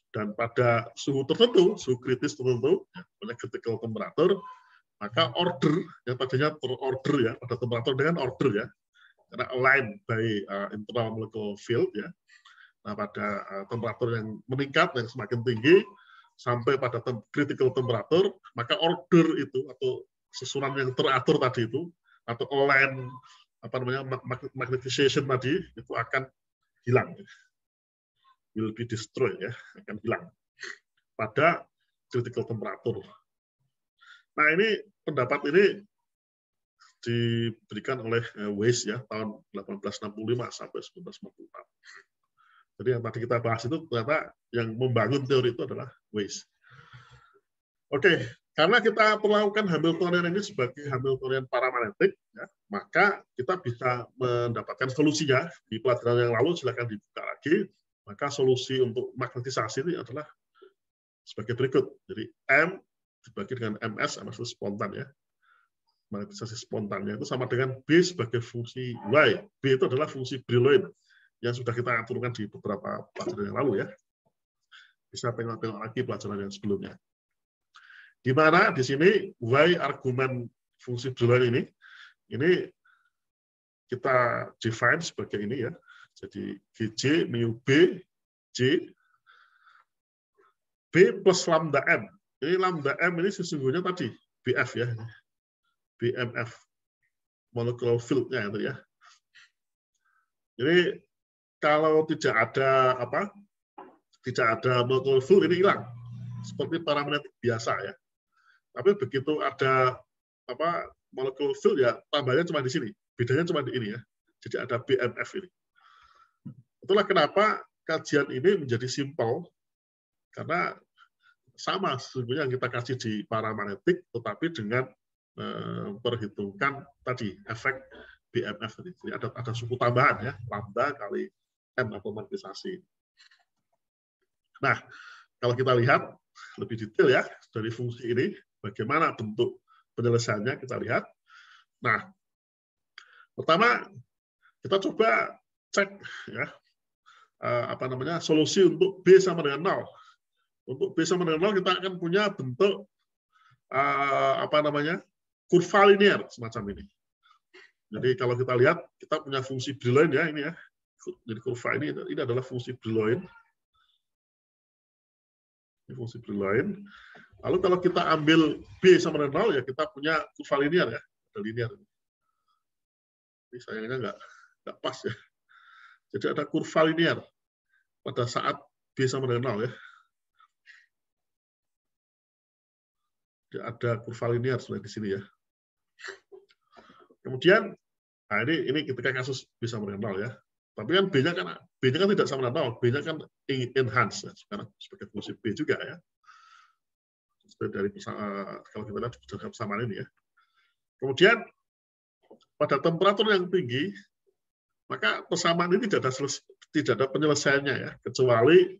Dan pada suhu tertentu, suhu kritis tertentu, namanya critical temperature, maka order yang tadinya terorder, ya, pada temperatur dengan order, ya, karena aligned by internal molecular field, ya. Nah, pada temperatur yang meningkat, yang semakin tinggi, sampai pada critical temperature, maka order itu atau susunan yang teratur tadi itu, atau align magnetization tadi itu akan hilang, will be destroyed, ya, akan hilang pada critical temperature. Nah, ini pendapat ini diberikan oleh Weiss, ya, tahun 1865 sampai 1954. Jadi yang tadi kita bahas itu ternyata yang membangun teori itu adalah Weiss. Oke, karena kita melakukan Hamiltonian ini sebagai Hamiltonian paramagnetik, ya, maka kita bisa mendapatkan solusinya di pelajaran yang lalu. Silakan dibuka lagi. Maka solusi untuk magnetisasi ini adalah sebagai berikut. Jadi M dibagi dengan MS, MS itu spontan, ya. Magnetisasi spontannya itu sama dengan B sebagai fungsi Y. B itu adalah fungsi Brillouin yang sudah kita aturkan di beberapa pelajaran yang lalu, ya. Bisa tengok-tengok lagi pelajaran yang sebelumnya. Di mana di sini Y argumen fungsi Brillouin ini kita define sebagai ini, ya. Jadi Gj mu B J B plus lambda M. Ini lambda M ini sesungguhnya tadi BF, ya. BMF molecular field-nya itu, ya. Jadi kalau tidak ada molecular field ini hilang seperti paramagnetik biasa, ya. Tapi begitu ada molecular field, ya, tambahnya cuma di sini, bedanya cuma di ini, ya. Jadi ada BMF ini. Itulah kenapa kajian ini menjadi simpel, karena sama sesungguhnya yang kita kasih di paramagnetik, tetapi dengan perhitungkan tadi efek BMF tadi. Jadi ada suku tambahan, ya, lambda kali M atau magnetisasi. Nah, kalau kita lihat lebih detail, ya, dari fungsi ini, bagaimana bentuk penyelesaiannya kita lihat. Nah, pertama kita coba cek, ya, solusi untuk B sama dengan 0. Untuk B sama dengan 0 kita akan punya bentuk kurva linear semacam ini. Jadi kalau kita lihat, kita punya fungsi Brillouin, ya, ini, ya. Jadi kurva ini adalah fungsi Brillouin. Ini fungsi Brillouin. Lalu kalau kita ambil B sama dengan 0, ya kita punya kurva linear, ya. Ada linear. Ini sayangnya nggak pas, ya. Jadi ada kurva linear pada saat B sama dengan 0, ya. Jadi ada kurva linear sebenarnya di sini, ya. Kemudian, nah ini ketika kasus B sama dengan 0, ya. Tapi kan B-nya kan tidak sama dengan 0, B-nya kan enhance, ya, sekarang sebagai fungsi B juga, ya. Dari kalau kita lihat dalam persamaan ini, ya. Kemudian pada temperatur yang tinggi, maka persamaan ini tidak ada penyelesaiannya, ya, kecuali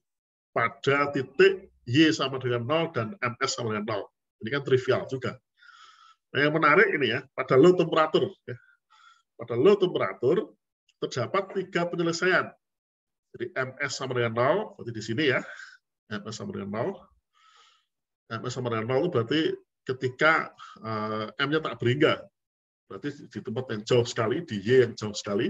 pada titik Y sama dengan 0 dan MS sama dengan 0. Ini kan trivial juga. Nah, yang menarik ini, ya, pada low temperatur, ya. Pada low temperatur terdapat 3 penyelesaian. Jadi MS sama dengan 0, berarti di sini, ya. MS sama dengan 0. MS sama dengan 0 itu berarti ketika M-nya tak berhingga. Berarti di tempat yang jauh sekali, di Y yang jauh sekali.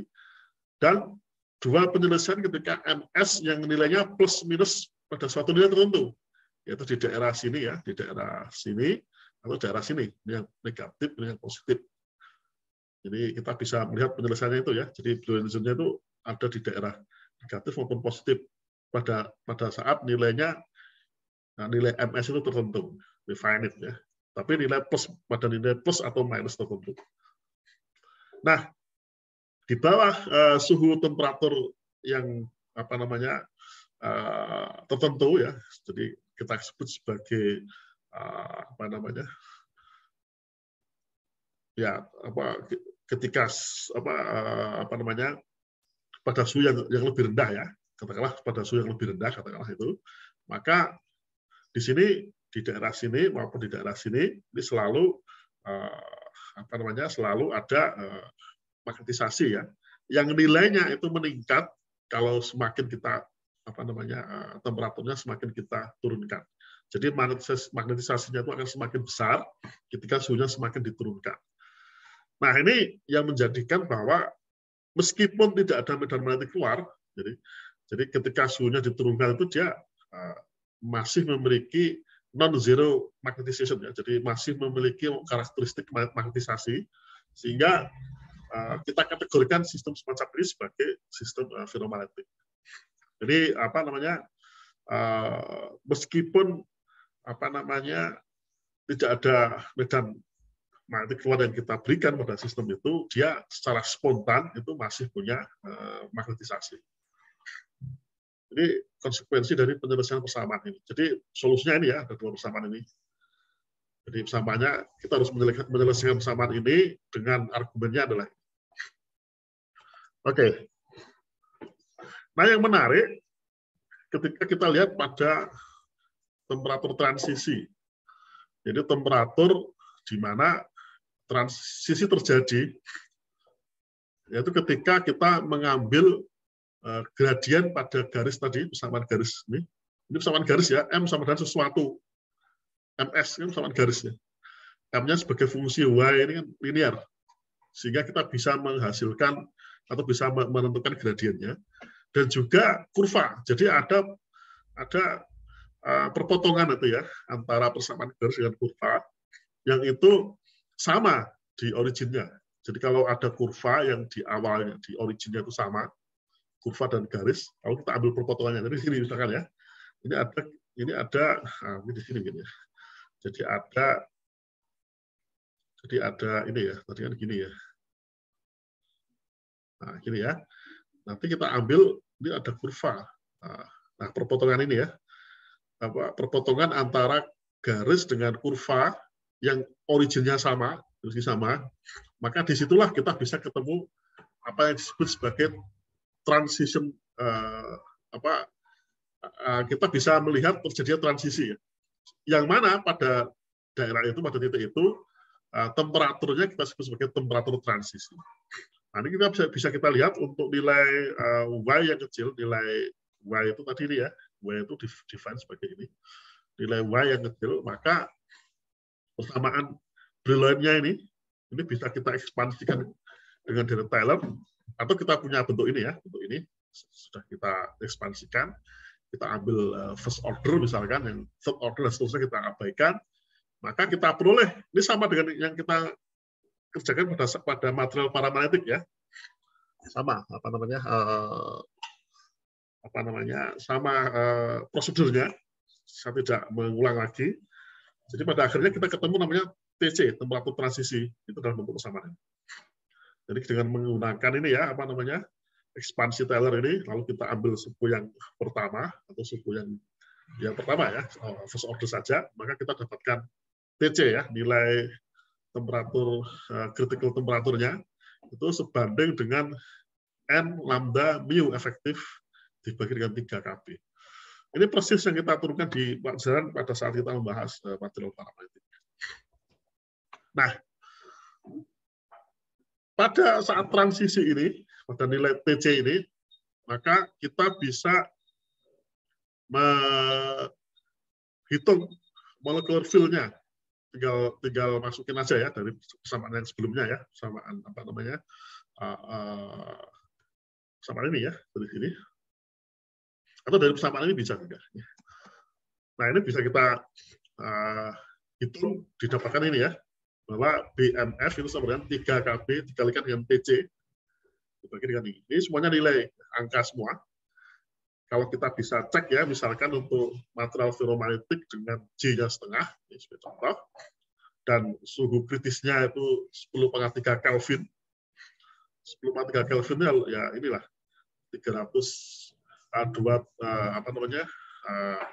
Dan 2 penyelesaian ketika MS yang nilainya plus minus pada suatu nilai tertentu. Yaitu di daerah sini, ya, di daerah sini atau daerah sini. Ini yang negatif, ini yang positif. Jadi kita bisa melihat penyelesaiannya itu, ya. Jadi Brillouin zone-nya itu ada di daerah negatif maupun positif pada saat nilainya, nilai MS itu tertentu, definite, ya. Tapi nilai plus pada nilai plus atau minus tertentu. Nah, di bawah suhu temperatur yang tertentu, ya. Jadi kita sebut sebagai apa namanya, ya ketika apa namanya, pada suhu yang lebih rendah ya, katakanlah pada suhu yang lebih rendah katakanlah itu, maka di sini, di daerah sini maupun di daerah sini ini selalu apa namanya, selalu ada magnetisasi ya, yang nilainya itu meningkat kalau semakin kita apa namanya, temperaturnya semakin kita turunkan. Jadi magnetisasinya itu akan semakin besar ketika suhunya semakin diturunkan. Nah, ini yang menjadikan bahwa meskipun tidak ada medan magnetik keluar, jadi ketika suhunya diturunkan itu dia masih memiliki non-zero magnetization ya, jadi masih memiliki karakteristik magnetisasi, sehingga kita kategorikan sistem semacam ini sebagai sistem ferromagnetik. Jadi apa namanya, meskipun apa namanya tidak ada medan magnetik keluar yang kita berikan pada sistem itu, dia secara spontan itu masih punya magnetisasi. Jadi konsekuensi dari penyelesaian persamaan ini. Jadi solusinya ini ya, ada dua persamaan ini. Jadi persamaannya kita harus menyelesaikan persamaan ini dengan argumennya adalah oke. Nah, yang menarik ketika kita lihat pada temperatur transisi. Jadi temperatur di mana transisi terjadi yaitu ketika kita mengambil gradien pada garis tadi, persamaan garis ini. Ini persamaan garis ya, M sama dengan sesuatu. MS ini persamaan garis ya. M-nya sebagai fungsi Y ini kan linear. Sehingga kita bisa menghasilkan atau bisa menentukan gradiennya. Dan juga kurva. Jadi ada perpotongan itu ya antara persamaan garis dengan kurva yang itu sama di originnya. Jadi kalau ada kurva yang di awalnya di originnya itu sama, kurva dan garis, kalau kita ambil perpotongannya dari sini misalkan ya, ini ada ini di sini gini ya. Jadi ada ini ya, tadi kan gini ya. Nah, gini ya. Nanti kita ambil, ini ada kurva. Nah, perpotongan ini ya, perpotongan antara garis dengan kurva yang originnya sama, maka disitulah kita bisa ketemu apa yang disebut sebagai transition, kita bisa melihat terjadinya transisi. Yang mana pada daerah itu, pada titik itu, temperaturnya kita sebut sebagai temperatur transisi. Nah, ini kita bisa kita lihat untuk nilai Y yang kecil, nilai Y itu tadi ini ya, Y itu define sebagai ini, nilai Y yang kecil, maka persamaan Brillouinnya ini bisa kita ekspansikan dengan Dirac Taylor, atau kita punya bentuk ini ya, bentuk ini sudah kita ekspansikan, kita ambil first order misalkan, yang third order dan seterusnya kita abaikan, maka kita peroleh ini sama dengan yang kita kerjakan pada material paramagnetik ya, sama sama prosedurnya, saya tidak mengulang lagi. Jadi pada akhirnya kita ketemu namanya TC, temperatur transisi, itu dalam bentuk persamaan. Jadi dengan menggunakan ini ya, ekspansi Taylor ini, lalu kita ambil suku yang pertama atau suku yang pertama ya, first order saja, maka kita dapatkan TC ya, nilai temperatur critical temperaturnya itu sebanding dengan N lambda mu efektif dibagi dengan 3 KB. Ini persis yang kita turunkan di pelajaran pada saat kita membahas material paramagnetik. Nah, pada saat transisi ini, pada nilai TC ini, maka kita bisa menghitung molecular field-nya. Tinggal masukin aja ya dari persamaan yang sebelumnya ya, persamaan persamaan ini ya, dari sini. Atau dari persamaan ini bisa juga. Nah, ini bisa kita hitung, didapatkan ini ya, bahwa BMF itu sama dengan 3 KB dikalikan dengan TC, dibagi dengan ini. Ini semuanya nilai angka semua. Kalau kita bisa cek ya, misalkan untuk material ferromagnetik dengan J-nya setengah, ini sebagai contoh, dan suhu kritisnya itu 10⁻³ Kelvin. 10⁻³ Kelvin ya inilah 302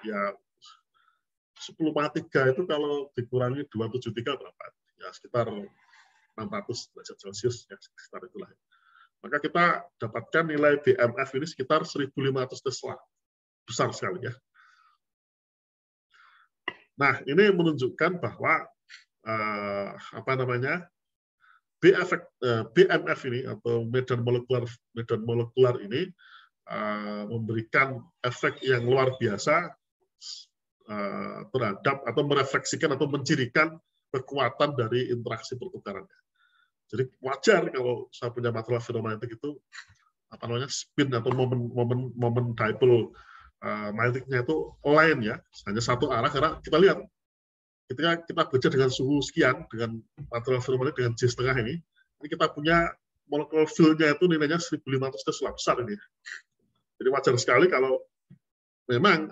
ya 10,3 itu kalau dikurangi 273 berapa? Ya sekitar 600 derajat Celcius, ya, sekitar itulah. Maka kita dapatkan nilai BMF ini sekitar 1.500 Tesla. Besar sekali ya. Nah, ini menunjukkan bahwa BMF ini atau medan molekular ini memberikan efek yang luar biasa terhadap atau merefleksikan atau mencirikan kekuatan dari interaksi pertukaran. Jadi wajar kalau saya punya material ferromagnetik itu spin atau momen dipole magnetiknya itu align ya, hanya satu arah, karena kita lihat ketika kita bekerja dengan suhu sekian dengan material ferromagnetik dengan J setengah ini kita punya molecular field-nya itu nilainya 1.500 Tesla, besar ini. Jadi wajar sekali kalau memang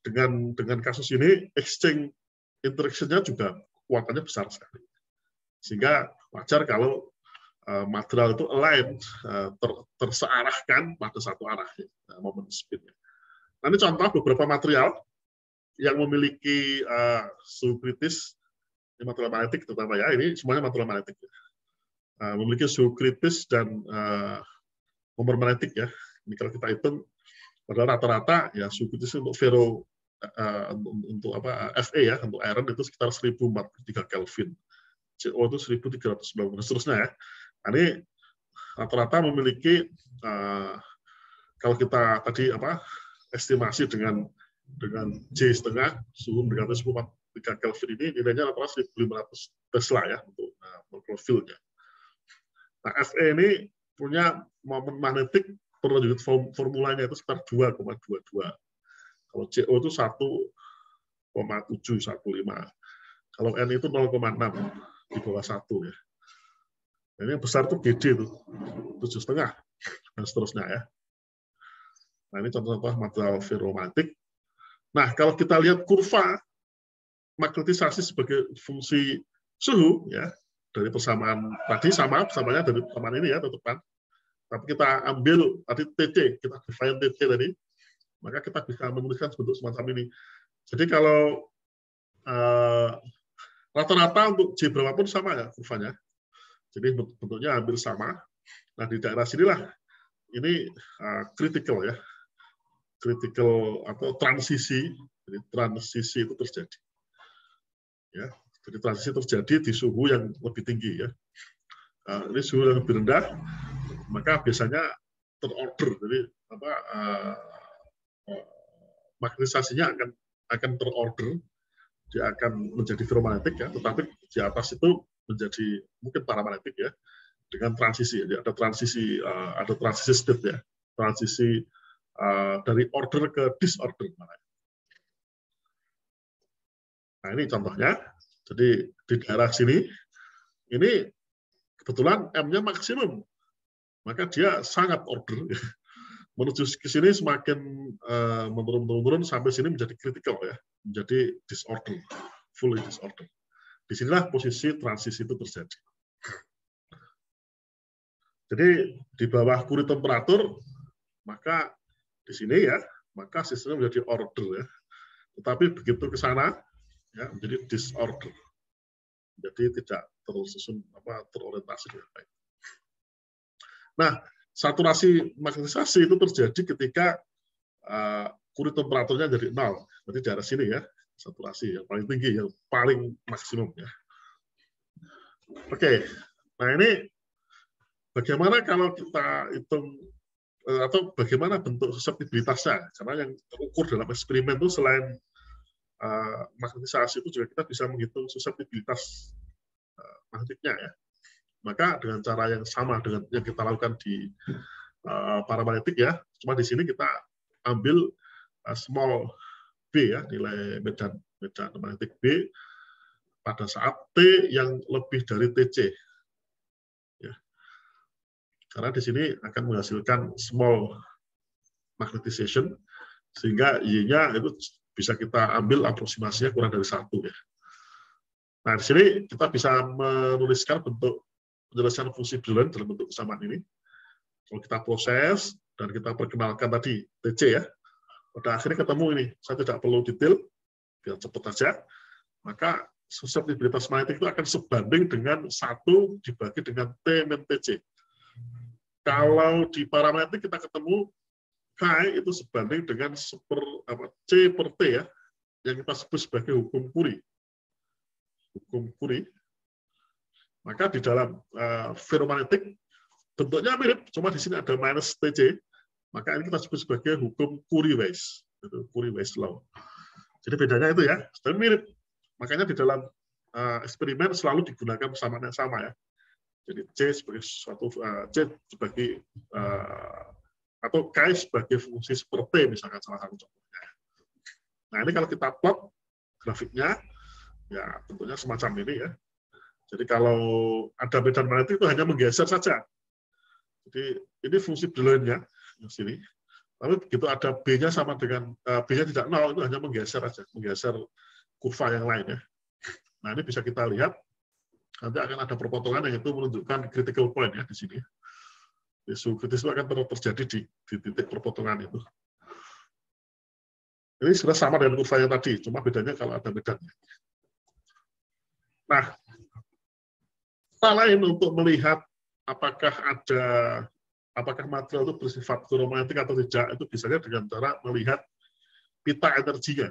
dengan kasus ini exchange interaction-nya juga kekuatannya besar sekali. Sehingga wajar kalau material itu align, tersearahkan pada satu arah, momen spin-nya. Nah, ini contoh beberapa material yang memiliki suhu kritis, ini material magnetik terutama ya, ini semuanya material magnetik. Memiliki suhu kritis dan nomor magnetik ya. Ini kalau kita hitung, padahal rata-rata ya suhu kritis untuk ferro, untuk Fe ya, untuk iron itu sekitar 1043 Kelvin. CO itu 1390 dan seterusnya ya. Nah, ini rata-rata memiliki kalau kita tadi estimasi dengan J setengah suhu mendekati 1043 Kelvin ini nilainya rata-rata 1.500 Tesla ya untuk molecular field-nya. Nah, Fe ini punya momen magnetik per unit formulanya itu sekitar 2,22. Kalau CO itu 1,715. Kalau N itu 0,6 di bawah 1 ya. Ini yang besar itu GD itu 7,5 dan seterusnya ya. Nah, ini contoh-contoh material ferromagnetik. Nah, kalau kita lihat kurva magnetisasi sebagai fungsi suhu ya, dari persamaan tadi persamanya dari persamaan ini ya, teman-teman. Tapi kita ambil tadi TC, kita define TC tadi, maka kita bisa menuliskan bentuk semacam ini. Jadi kalau rata-rata untuk J berapapun sama ya kurvanya. Jadi bentuknya hampir sama. Nah, di daerah sinilah ini critical ya. Critical atau transisi. Jadi transisi itu terjadi. Ya, jadi transisi terjadi di suhu yang lebih tinggi ya. Ini suhu yang lebih rendah, maka biasanya terorder. Jadi magnetisasinya akan terorder, dia akan menjadi ferromagnetik ya, tetapi di atas itu menjadi mungkin paramagnetik ya, dengan transisi. Jadi ada transisi state ya, transisi dari order ke disorder. Nah, ini contohnya. Jadi di daerah sini ini kebetulan M-nya maksimum, maka dia sangat order. Menuju ke sini semakin menurun sampai sini menjadi critical ya, menjadi disorder, fully disorder. Disinilah posisi transisi itu terjadi. Jadi di bawah Curie temperatur, maka di sini ya, maka sistemnya menjadi order ya. Tetapi begitu ke sana ya menjadi disorder. Jadi tidak tersusun terorientasi dengan baik. Nah, saturasi magnetisasi itu terjadi ketika Curie temperaturnya jadi 0. Berarti daerah sini ya, saturasi yang paling tinggi, yang paling maksimum ya. Oke, nah ini bagaimana kalau kita hitung atau bagaimana bentuk suseptibilitasnya? Karena yang terukur dalam eksperimen itu selain magnetisasi itu juga kita bisa menghitung suseptibilitas magnetiknya ya. Maka dengan cara yang sama dengan yang kita lakukan di paramagnetik ya, cuma di sini kita ambil small b ya, nilai medan magnetik B pada saat T yang lebih dari TC. Ya. Karena di sini akan menghasilkan small magnetization, sehingga Y-nya itu bisa kita ambil aproksimasinya kurang dari 1 ya. Nah, di sini kita bisa menuliskan bentuk penjelasan fungsi Brillouin dalam bentuk kesamaan ini. Kalau kita proses dan kita perkenalkan tadi TC ya, pada akhirnya ketemu ini. Saya tidak perlu detail, biar cepat saja, maka suseptibilitas magnetik itu akan sebanding dengan 1 dibagi dengan T min TC. Kalau di paramagnetik kita ketemu K itu sebanding dengan C per T ya, yang kita sebut sebagai hukum Curie. Hukum Curie. Maka di dalam ferromagnetik bentuknya mirip, cuma di sini ada minus TC, maka ini kita sebut sebagai hukum Curie-Weiss. Itu Curie-Weiss law. Jadi bedanya itu ya, dan mirip. Makanya di dalam eksperimen selalu digunakan persamaan yang sama ya. Jadi C sebagai suatu C sebagai atau K sebagai fungsi per T misalkan salah satu contohnya. Nah ini kalau kita plot grafiknya, ya bentuknya semacam ini ya. Jadi kalau ada medan magnetik itu hanya menggeser saja. Jadi ini fungsi Brillouinnya di sini. Tapi begitu ada B-nya sama dengan B-nya tidak 0 itu hanya menggeser aja, menggeser kurva yang lain ya. Nah ini bisa kita lihat nanti akan ada perpotongan yang itu menunjukkan critical point ya di sini. Isu kritis itu akan terjadi di titik perpotongan itu. Ini sudah sama dengan kurva yang tadi, cuma bedanya kalau ada medannya. Nah, cara lain untuk melihat apakah material itu bersifat ferromagnetik atau tidak, itu biasanya dengan cara melihat pita energinya.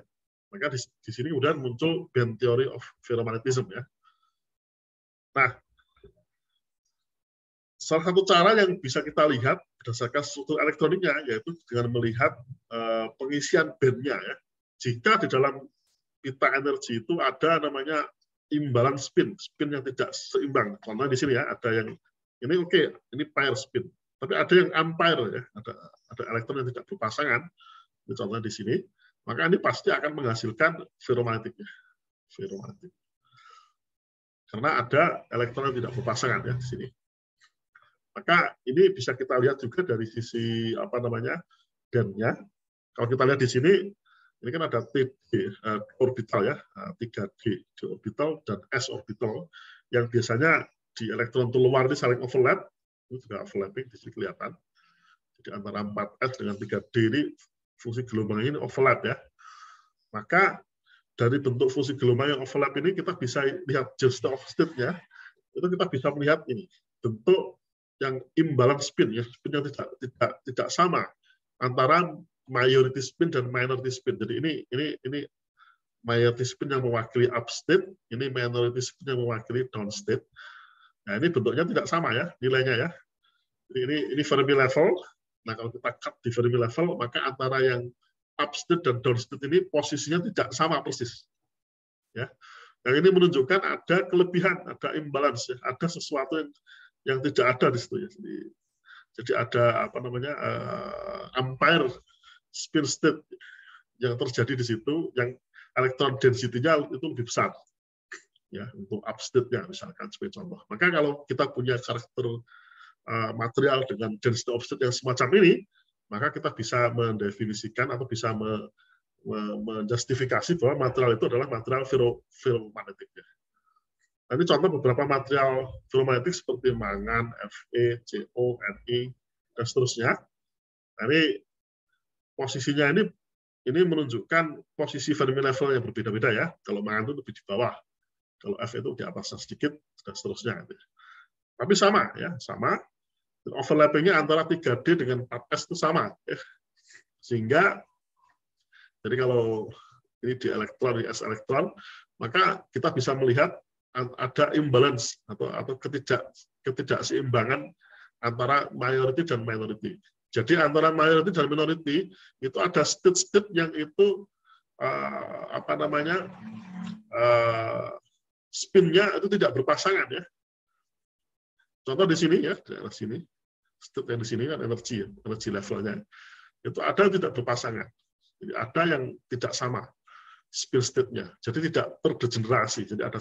Maka di sini kemudian muncul band theory of ferromagnetism ya. Nah, salah satu cara yang bisa kita lihat berdasarkan struktur elektroniknya yaitu dengan melihat pengisian bandnya ya. Jika di dalam pita energi itu ada namanya imbalan spin yang tidak seimbang. Contohnya di sini ya, ada yang ini oke, ini pair spin. Tapi ada yang unpair ya, ada elektron yang tidak berpasangan. Ini contohnya di sini. Maka ini pasti akan menghasilkan ferromagnetiknya. Ferromagnetik. Karena ada elektron yang tidak berpasangan ya di sini. Maka ini bisa kita lihat juga dari sisi bandnya. Kalau kita lihat di sini, ini kan ada orbital ya, 3D orbital dan S orbital yang biasanya di elektron luar ini saling overlap, itu juga overlapping di sini kelihatan. Jadi antara 4S dengan 3D ini fungsi gelombang ini overlap ya. Maka dari bentuk fungsi gelombang yang overlap ini kita bisa lihat density of state-nya, itu kita bisa melihat ini bentuk yang imbalance spin ya, spin yang tidak sama antara majority spin dan minority spin. Jadi ini majority spin yang mewakili up state, ini minority spin yang mewakili down state. Nah, ini bentuknya tidak sama ya nilainya ya. Jadi ini Fermi level. Nah, kalau kita cut di Fermi level, maka antara yang up state dan down state ini posisinya tidak sama persis. Ya. Yang ini menunjukkan ada kelebihan, ada imbalance, ya. Ada sesuatu yang tidak ada di situ ya. Jadi ada umpire spin state yang terjadi di situ, yang elektron density-nya itu lebih besar ya untuk up state-nya misalkan sebagai contoh. Maka kalau kita punya karakter material dengan density of state yang semacam ini, maka kita bisa mendefinisikan atau bisa menjustifikasi bahwa material itu adalah material ferromagnetik. Nah, ini contoh beberapa material ferromagnetik seperti mangan, Fe, Co, Ni, dan seterusnya. Nah, ini posisinya ini menunjukkan posisi Fermi level yang berbeda-beda ya. Kalau mangan itu lebih di bawah, kalau Fe itu di atasnya sedikit, dan seterusnya. Tapi sama ya, sama. Overlapping-nya antara 3D dengan 4S itu sama. Ya. Sehingga, jadi kalau ini di elektron, di S elektron, maka kita bisa melihat ada imbalance atau ketidakseimbangan antara majority dan minority. Jadi antara majority dan minority itu ada state-state yang itu spin-nya itu tidak berpasangan ya. Contoh di sini ya, di daerah sini, state yang di sini kan energi levelnya itu ada yang tidak berpasangan. Jadi ada yang tidak sama spin state-nya. Jadi tidak terdegenerasi. Jadi ada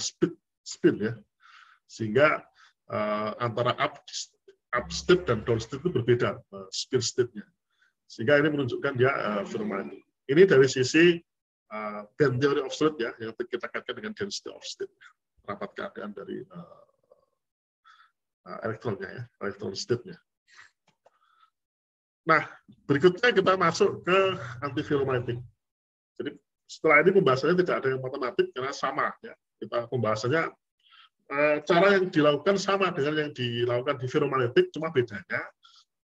spin ya, sehingga antara up state dan down state itu berbeda spin state-nya, sehingga ini menunjukkan dia ferromagnetik. Ini dari sisi band theory of state ya, yang kita kaitkan dengan density of state, rapat keadaan dari elektronnya ya, elektron state-nya. Nah, berikutnya kita masuk ke anti ferromagnetik. Jadi setelah ini pembahasannya tidak ada yang matematik karena sama ya. Kita pembahasannya cara yang dilakukan sama dengan yang dilakukan di ferromagnetik, cuma bedanya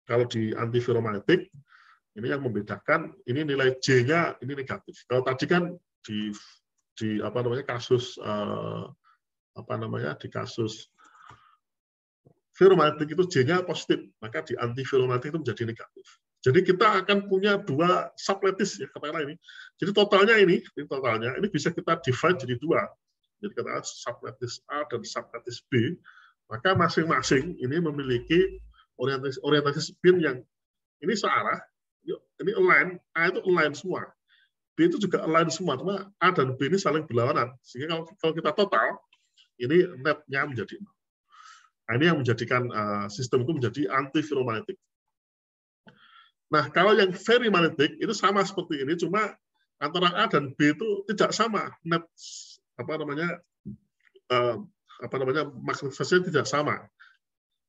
kalau di antiferromagnetik ini yang membedakan ini nilai J-nya ini negatif. Kalau tadi kan di apa namanya kasus di kasus ferromagnetik itu J-nya positif, maka di antiferromagnetik itu menjadi negatif. Jadi kita akan punya dua sublattice ya katakanlah ini. Jadi totalnya ini bisa kita divide jadi dua. Jadi katakan sublattice A dan sublattice B, maka masing-masing ini memiliki orientasi spin yang ini searah, ini align, A itu align semua, B itu juga align semua, cuma A dan B ini saling berlawanan. Sehingga kalau kita total, ini netnya menjadi 0. Nah, ini yang menjadikan sistem itu menjadi antiferromagnetik. Nah, kalau yang ferromagnetik itu sama seperti ini, cuma antara A dan B itu tidak sama net magnetisasinya tidak sama.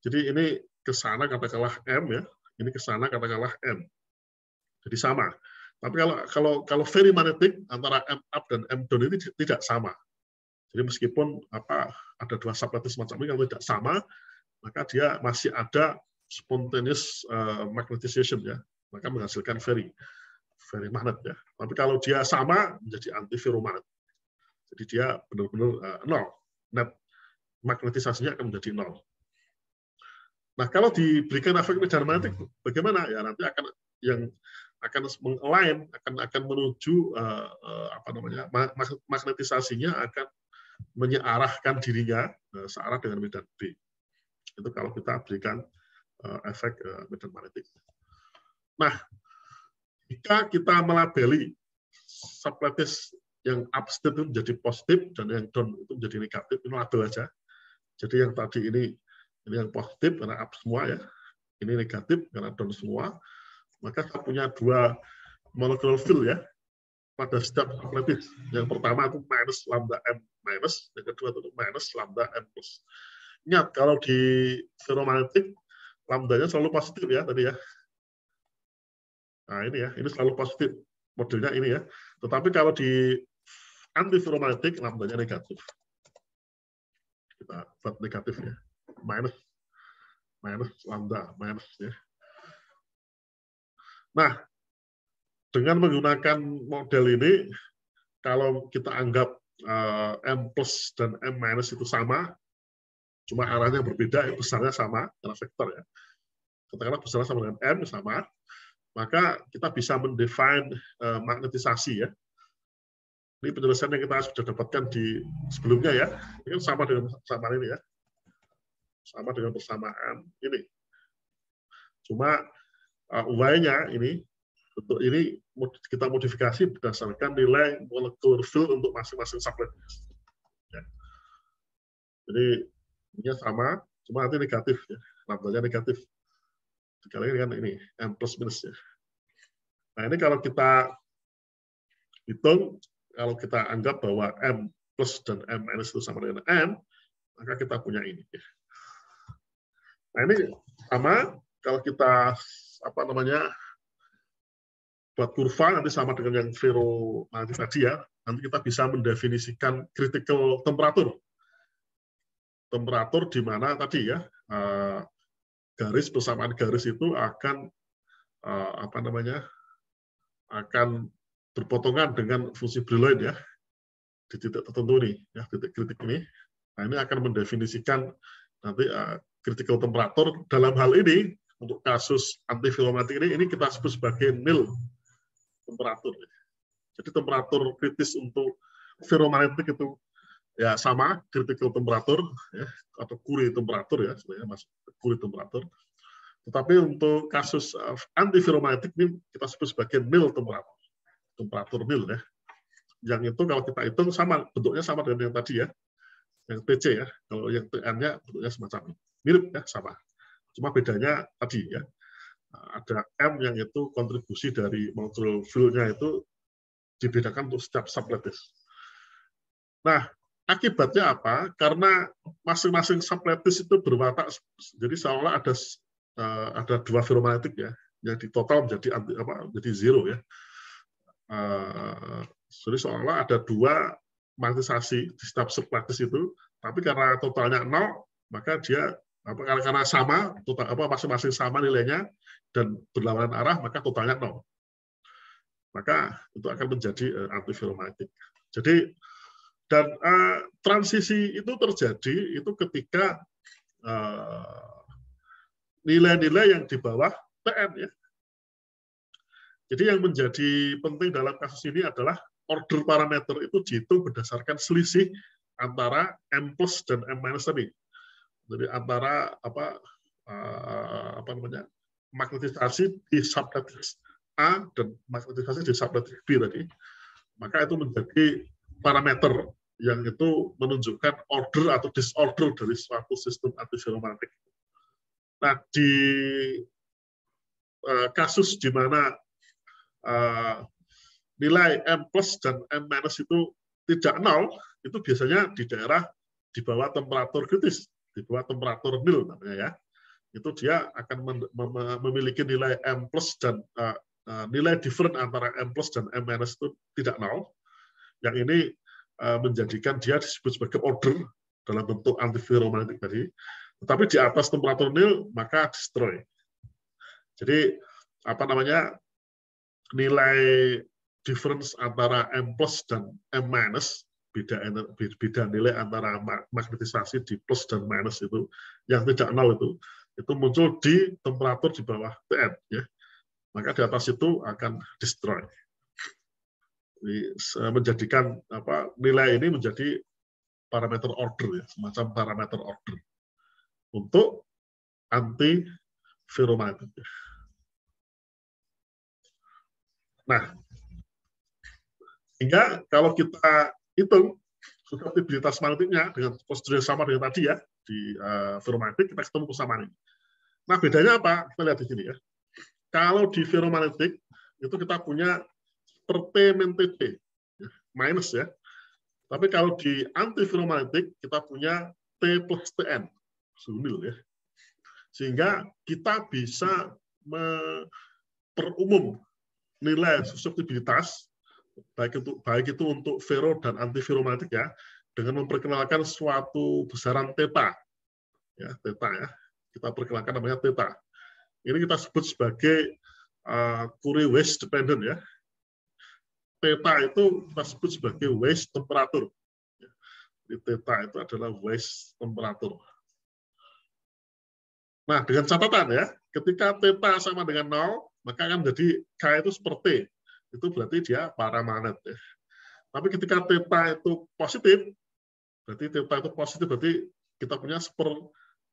Jadi ini ke sana katakanlah M ya, ini ke sana katakanlah M. Jadi sama. Tapi kalau ferromagnetik antara M up dan M down ini tidak sama. Jadi meskipun ada dua sublattice semacam ini, kalau tidak sama, maka dia masih ada spontaneous magnetization ya, maka menghasilkan ferromagnet ya. Tapi kalau dia sama menjadi antiferromagnet. Jadi dia benar-benar nol. Net magnetisasinya akan menjadi 0. Nah, kalau diberikan efek medan magnetik bagaimana? Ya nanti akan mengalign, akan menuju magnetisasinya akan menyearahkan dirinya searah dengan medan B. Itu kalau kita berikan efek medan magnetik. Nah, jika kita melabeli sublattice yang upstate itu menjadi positif dan yang down itu menjadi negatif, ini label aja. Jadi yang tadi ini yang positif karena up semua ya, ini negatif karena down semua. Maka kita punya dua molecular field ya pada setiap sublattice. Yang pertama itu minus lambda M minus, yang kedua itu minus lambda M plus. Ingat kalau di ferromagnetik lambdanya selalu positif ya tadi ya. Nah ini ya, ini selalu positif modelnya ini ya. Tetapi kalau di antiferromagnetik lambdanya negatif. Kita buat negatif ya, minus lambda minus ya. Nah, dengan menggunakan model ini, kalau kita anggap M plus dan M minus itu sama, cuma arahnya berbeda, besarnya sama karena vektor ya. Katakanlah besarnya sama dengan M sama, maka kita bisa mendefine magnetisasi ya. Ini penjelasan yang kita sudah dapatkan di sebelumnya ya. Ini kan sama dengan persamaan ini ya. Sama dengan persamaan ini. Cuma Y-nya ini, untuk ini kita modifikasi berdasarkan nilai molecular field untuk masing-masing sublattice. Ya. Jadi ini sama, cuma nanti negatif ya. Lambdanya negatif. Sekali ini kan ini M plus minus ya. Nah ini kalau kita hitung, kalau kita anggap bahwa M plus dan M minus itu sama dengan M, maka kita punya ini. Nah ini sama, kalau kita buat kurva nanti sama dengan yang ferromagnetik tadi ya, nanti kita bisa mendefinisikan critical temperatur. Temperatur di mana tadi ya, garis persamaan garis itu akan akan berpotongan dengan fungsi Brillouin ya di titik tertentu nih ya, titik kritik ini. Nah ini akan mendefinisikan nanti critical temperatur. Dalam hal ini untuk kasus antiferromagnetik ini kita sebut sebagai nil temperatur. Jadi temperatur kritis untuk ferromagnetik itu ya sama critical temperatur ya, atau Curie temperatur ya sebenarnya masuk Curie temperatur. Tetapi untuk kasus antiferromagnetik ini kita sebut sebagai nil temperatur nil ya. Yang itu kalau kita hitung sama bentuknya sama dengan yang tadi ya, yang TC ya. Kalau yang TN-nya bentuknya semacam ini, mirip ya sama. Cuma bedanya tadi ya, ada M yang itu kontribusi dari molecular field-nya itu dibedakan untuk setiap sublattice. Nah, akibatnya apa? Karena masing-masing sublattice itu berwatak, jadi seolah ada dua ferromagnetik ya, yang di total menjadi zero ya. Jadi seolah ada dua magnetisasi di setiap sublattice itu, tapi karena totalnya 0, maka dia karena sama, total, masing-masing sama nilainya dan berlawanan arah, maka totalnya 0. Maka itu akan menjadi antiferromagnetik. Jadi dan transisi itu terjadi itu ketika nilai-nilai yang di bawah Tn ya. Jadi yang menjadi penting dalam kasus ini adalah order parameter itu dihitung berdasarkan selisih antara M plus dan M minus tadi. Jadi antara magnetisasi di submatrix A dan magnetisasi di submatrix B tadi. Maka itu menjadi parameter yang itu menunjukkan order atau disorder dari suatu sistem antiferromagnetik. Nah, di kasus di mana nilai M plus dan M minus itu tidak 0, itu biasanya di daerah di bawah temperatur kritis, di bawah temperatur nil namanya ya. Itu dia akan memiliki nilai M plus dan nilai different antara M plus dan M minus itu tidak 0. Yang ini menjadikan dia disebut sebagai order dalam bentuk antiferromagnetik tadi. Tetapi di atas temperatur nil maka destroy. Jadi nilai difference antara M plus dan M minus, beda nilai antara magnetisasi di plus dan minus itu yang tidak 0 itu muncul di temperatur di bawah Tn ya. Maka di atas itu akan destroy. Jadi, menjadikan nilai ini menjadi parameter order ya, semacam parameter order untuk antiferromagnetik. Nah, sehingga kalau kita hitung susceptibilitas magnetiknya dengan prosedur yang sama dengan tadi ya, di ferromagnetik kita ketemu persamaan ini. Nah, bedanya apa? Kita lihat di sini ya. Kalau di ferromagnetik itu kita punya per T min TT, minus ya. Tapi kalau di antiferromagnetik kita punya T plus Tn, sunil ya. Sehingga kita bisa memperumum nilai susceptibilitas baik itu untuk ferro dan antiferromagnetik ya, dengan memperkenalkan suatu besaran theta ya, theta ya, kita perkenalkan namanya theta. Ini kita sebut sebagai Curie Weiss dependent ya. Theta itu kita sebut sebagai Weiss temperatur. Jadi theta itu adalah Weiss temperatur. Nah, dengan catatan ya, ketika theta sama dengan 0, maka akan menjadi K itu seperti itu berarti dia paramagnet ya. Tapi ketika theta itu positif, berarti kita punya seper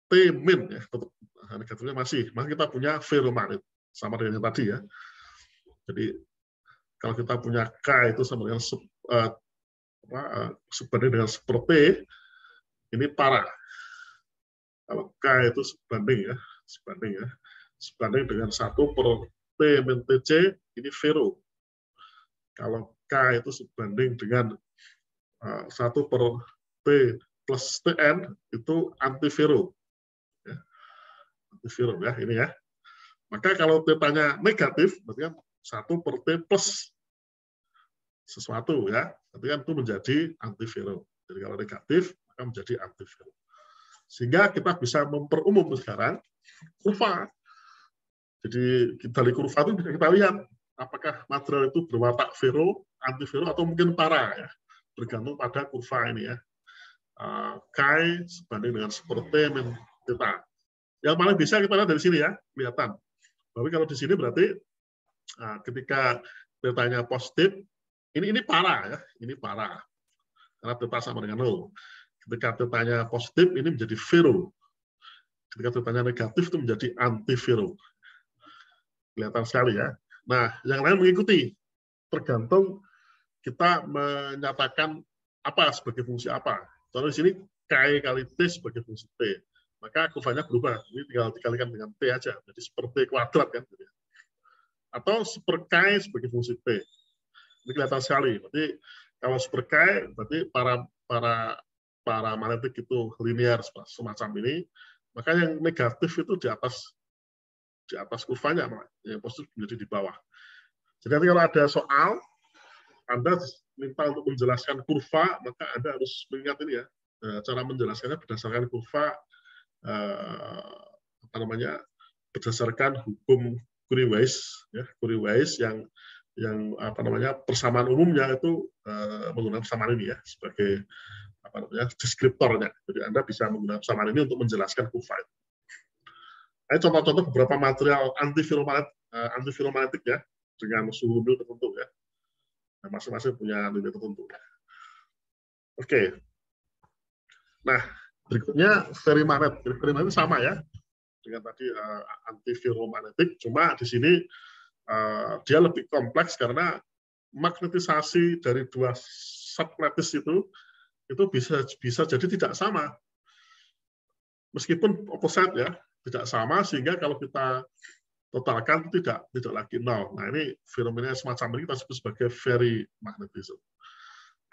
T min ya, tetap negatifnya masih, maka kita punya ferromagnet sama dengan yang tadi ya. Jadi kalau kita punya K itu sama dengan sebanding dengan seper T, ini para. Kalau K itu sebanding dengan 1 per T min TC, ini ferro. Kalau K itu sebanding dengan 1 per T plus Tn, itu antiferro. Ya. Antiferro ya, ini ya. Maka kalau tetanya negatif, berarti kan 1 per T plus sesuatu ya, berarti kan itu menjadi antiferro. Jadi kalau negatif, maka menjadi antiferro. Sehingga kita bisa memperumum sekarang kurva. Jadi dari kurva itu bisa kita lihat apakah material itu berwatak ferro, antiferro, atau mungkin para ya, bergantung pada kurva ini ya. Chi sebanding dengan seperti min theta. Yang paling bisa kita lihat dari sini ya, kelihatan. Tapi kalau di sini berarti ketika tetanya positif, ini para ya, ini para. Karena theta sama dengan 0. Ketika tetanya positif, ini menjadi ferro. Ketika tetanya negatif, itu menjadi antiferro. Kelihatan sekali ya. Nah, yang lain mengikuti. Tergantung kita menyatakan apa sebagai fungsi apa. Contoh di sini, K kali T sebagai fungsi T. Maka kurvanya berubah. Ini tinggal dikalikan dengan T aja. Jadi seperti kuadrat kan. Atau super K sebagai fungsi T. Ini kelihatan sekali. Berarti kalau super K, berarti para magnetik itu linear semacam ini, maka yang negatif itu di atas kurvanya, yang positif menjadi di bawah. Jadi nanti kalau ada soal, Anda minta untuk menjelaskan kurva, maka Anda harus mengingat ini ya, cara menjelaskannya berdasarkan kurva, apa namanya, berdasarkan hukum Curie-Weiss, ya, Curie-Weiss yang apa namanya, persamaan umumnya itu menggunakan persamaan ini ya sebagai apa namanya, deskriptornya. Jadi Anda bisa menggunakan persamaan ini untuk menjelaskan kurva itu. Ini contoh-contoh beberapa material antiferromagnetik ya dengan suhu nil tertentu ya. Nah, masing-masing punya nilai tertentu. Oke. Nah, berikutnya ferrimagnet. Ferrimagnet sama ya dengan tadi antiferromagnetik, cuma di sini dia lebih kompleks karena magnetisasi dari dua sublattice itu bisa jadi tidak sama. Meskipun opposite ya, tidak sama, sehingga kalau kita totalkan tidak lagi nol. Nah, ini fenomena semacam ini kita sebut sebagai ferrimagnetism.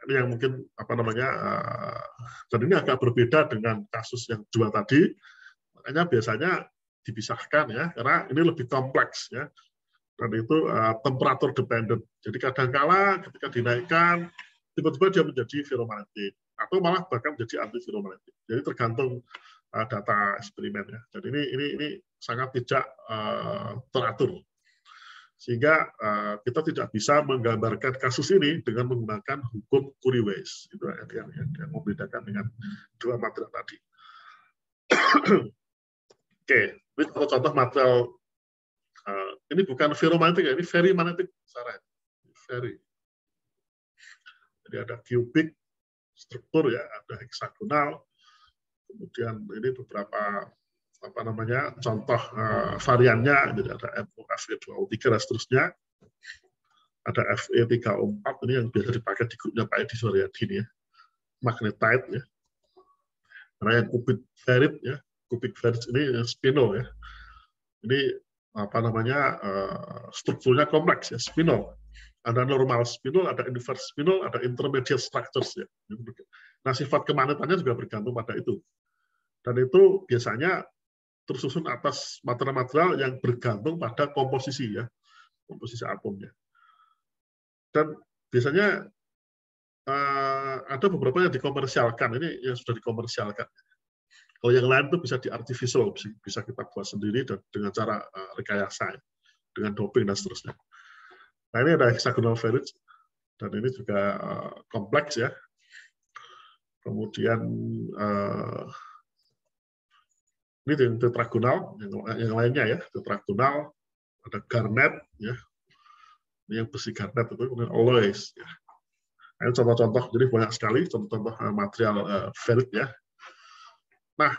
Ini yang mungkin apa namanya, dan ini agak berbeda dengan kasus yang dua tadi. Makanya biasanya dipisahkan ya, karena ini lebih kompleks ya, dan itu temperatur dependent. Jadi kadangkala ketika dinaikkan, tiba-tiba dia menjadi ferromagnetik, atau malah bahkan menjadi antiferromagnetik. Jadi tergantung data eksperimen ya. Jadi ini sangat tidak teratur, sehingga kita tidak bisa menggambarkan kasus ini dengan menggunakan hukum Curie-Weiss. Itu yang membedakan dengan dua material tadi. Oke, ini contoh material. Ini bukan ferromagnetik ya, ini ferrimagnetik sarah. Ferry. Jadi ada cubic struktur ya, ada heksagonal. Kemudian ini beberapa apa namanya, contoh variannya, jadi ada MO, Fe2O3 dan seterusnya. Ada Fe3O4, ini yang biasa dipakai di grupnya Pak Edi Suryadi ini ya. Magnetite ya. Karena yang cubic ferrit ya, cubic ferrit ini spinol ya. Ini apa namanya, strukturnya kompleks ya, spinol. Ada normal spinol, ada inverse spinol, ada intermediate structures ya. Nah, sifat kemagnetannya juga bergantung pada itu. Dan itu biasanya tersusun atas material-material yang bergantung pada komposisi ya, komposisi atomnya. Dan biasanya ada beberapa yang dikomersialkan, ini yang sudah dikomersialkan. Kalau yang lain itu bisa di-artificial, bisa kita buat sendiri dan dengan cara rekayasa, dengan doping dan seterusnya. Nah, ini ada hexagonal ferrit, dan ini juga kompleks ya. Kemudian ini tetragonal, yang lainnya ya, tetragonal, ada garnet ya. Ini yang besi garnet itu, kemudian alloys ya. Ini contoh-contoh, jadi banyak sekali contoh-contoh material ferrit ya. Nah,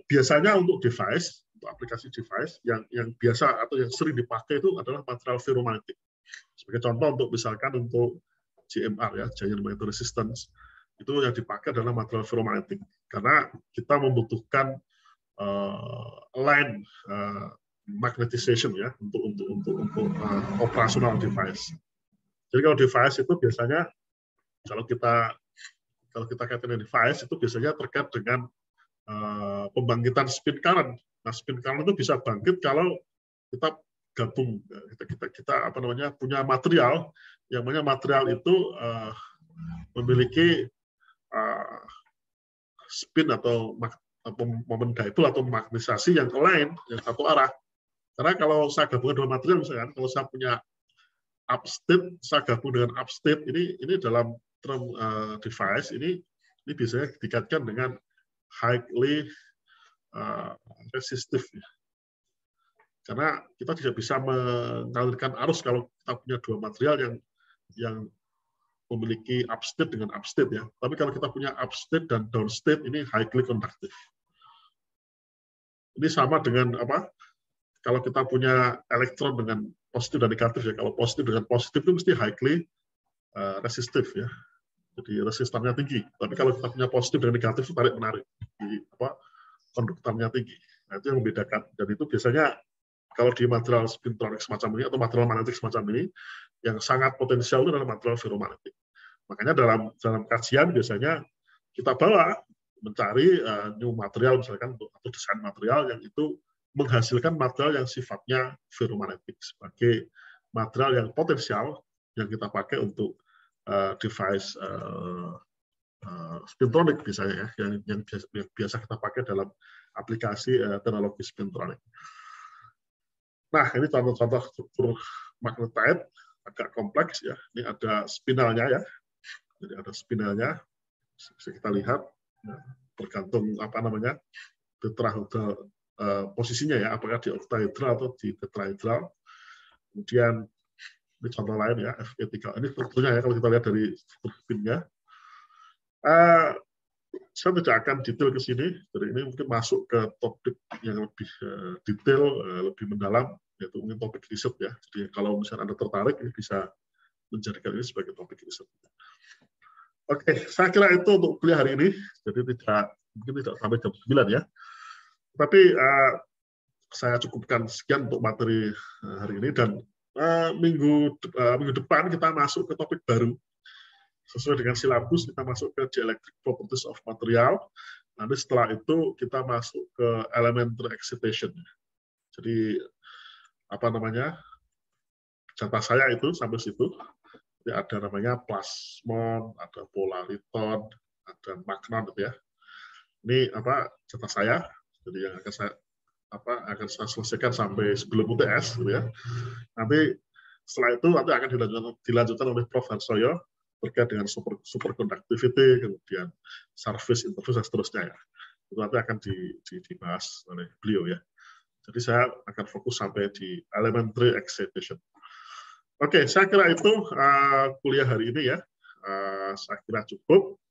biasanya untuk device, untuk aplikasi device yang biasa atau yang sering dipakai itu adalah material ferromagnetik. Sebagai contoh untuk misalkan untuk GMR ya, Giant Magnetic Resistance, itu yang dipakai adalah material ferromagnetik karena kita membutuhkan line magnetization ya untuk operasional device. Jadi kalau device itu biasanya kalau kita katakan device itu biasanya terkait dengan pembangkitan spin current. Nah, spin current itu bisa bangkit kalau kita gabung, kita apa namanya, punya material yang mana material itu memiliki spin atau momen dipole atau magnetisasi yang lain, yang satu arah. Karena kalau saya gabungkan dengan material, misalkan kalau saya punya upstate, saya gabung dengan upstate, ini dalam term device ini biasanya dikaitkan dengan highly resistive. Karena kita tidak bisa mengalirkan arus kalau kita punya dua material yang memiliki upstate dengan upstate ya. Tapi kalau kita punya upstate dan downstate, ini highly conductive. Ini sama dengan apa? Kalau kita punya elektron dengan positif dan negatif ya. Kalau positif dengan positif itu mesti highly resistive ya. Jadi resistannya tinggi. Tapi kalau kita punya positif dan negatif itu tarik menarik. Konduktannya tinggi. Nah, itu yang membedakan. Dan itu biasanya kalau di material spintronic semacam ini atau material magnetik semacam ini, yang sangat potensial itu adalah material ferromagnetik. Makanya dalam kajian biasanya kita bawa mencari new material misalkan atau desain material yang itu menghasilkan material yang sifatnya ferromagnetik sebagai material yang potensial yang kita pakai untuk device spintronic misalnya ya, yang biasa kita pakai dalam aplikasi teknologi spintronic. Nah, ini contoh-contoh struktur magnetite agak kompleks ya. Ini ada spinalnya ya. Jadi ada spinalnya. Bisa kita lihat tergantung apa namanya tetrahedral posisinya ya, apakah di octahedral atau di tetrahedral. Kemudian ini contoh lain ya, Fe3. Ini strukturnya ya kalau kita lihat dari struktur spinnya. Saya tidak akan detail ke sini, jadi ini mungkin masuk ke topik yang lebih detail, lebih mendalam, yaitu mungkin topik riset ya. Jadi kalau misalnya Anda tertarik, ini bisa menjadikan ini sebagai topik riset. Oke, saya kira itu untuk kuliah hari ini, jadi mungkin tidak sampai jam 9 ya. Tapi saya cukupkan sekian untuk materi hari ini, dan minggu depan kita masuk ke topik baru. Sesuai dengan silabus, kita masuk ke Dielectric Properties of Material. Nanti setelah itu kita masuk ke Elementary Excitation. Jadi apa namanya? Jatah saya itu sampai situ. Jadi ada namanya plasmon, ada polariton, ada magnon gitu ya. Ini apa jatah saya. Jadi yang akan saya selesaikan sampai sebelum UTS gitu ya. Nanti setelah itu nanti akan dilanjutkan oleh Prof. Harsoyo terkait dengan superconductivity, kemudian surface interface dan seterusnya ya. Itu nanti akan dibahas oleh beliau ya. Jadi saya akan fokus sampai di elementary excitation. Oke, saya kira itu kuliah hari ini ya. Saya kira cukup.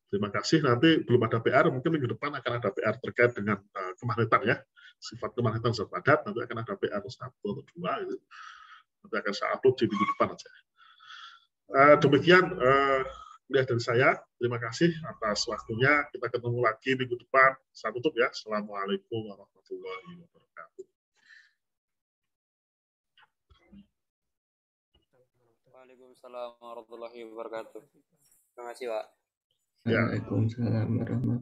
Terima kasih. Nanti belum ada PR, mungkin minggu depan akan ada PR terkait dengan kemagnetan ya. Sifat kemagnetan zat padat, nanti akan ada PR 1 atau 2. Gitu. Nanti akan saya upload di minggu depan aja. Demikian kuliah dari saya. Terima kasih atas waktunya. Kita ketemu lagi minggu depan. Saya tutup ya. Assalamualaikum warahmatullahi wabarakatuh. Waalaikumsalam warahmatullahi wabarakatuh. Terima kasih, Pak. Waalaikumsalam warahmatullahi wabarakatuh.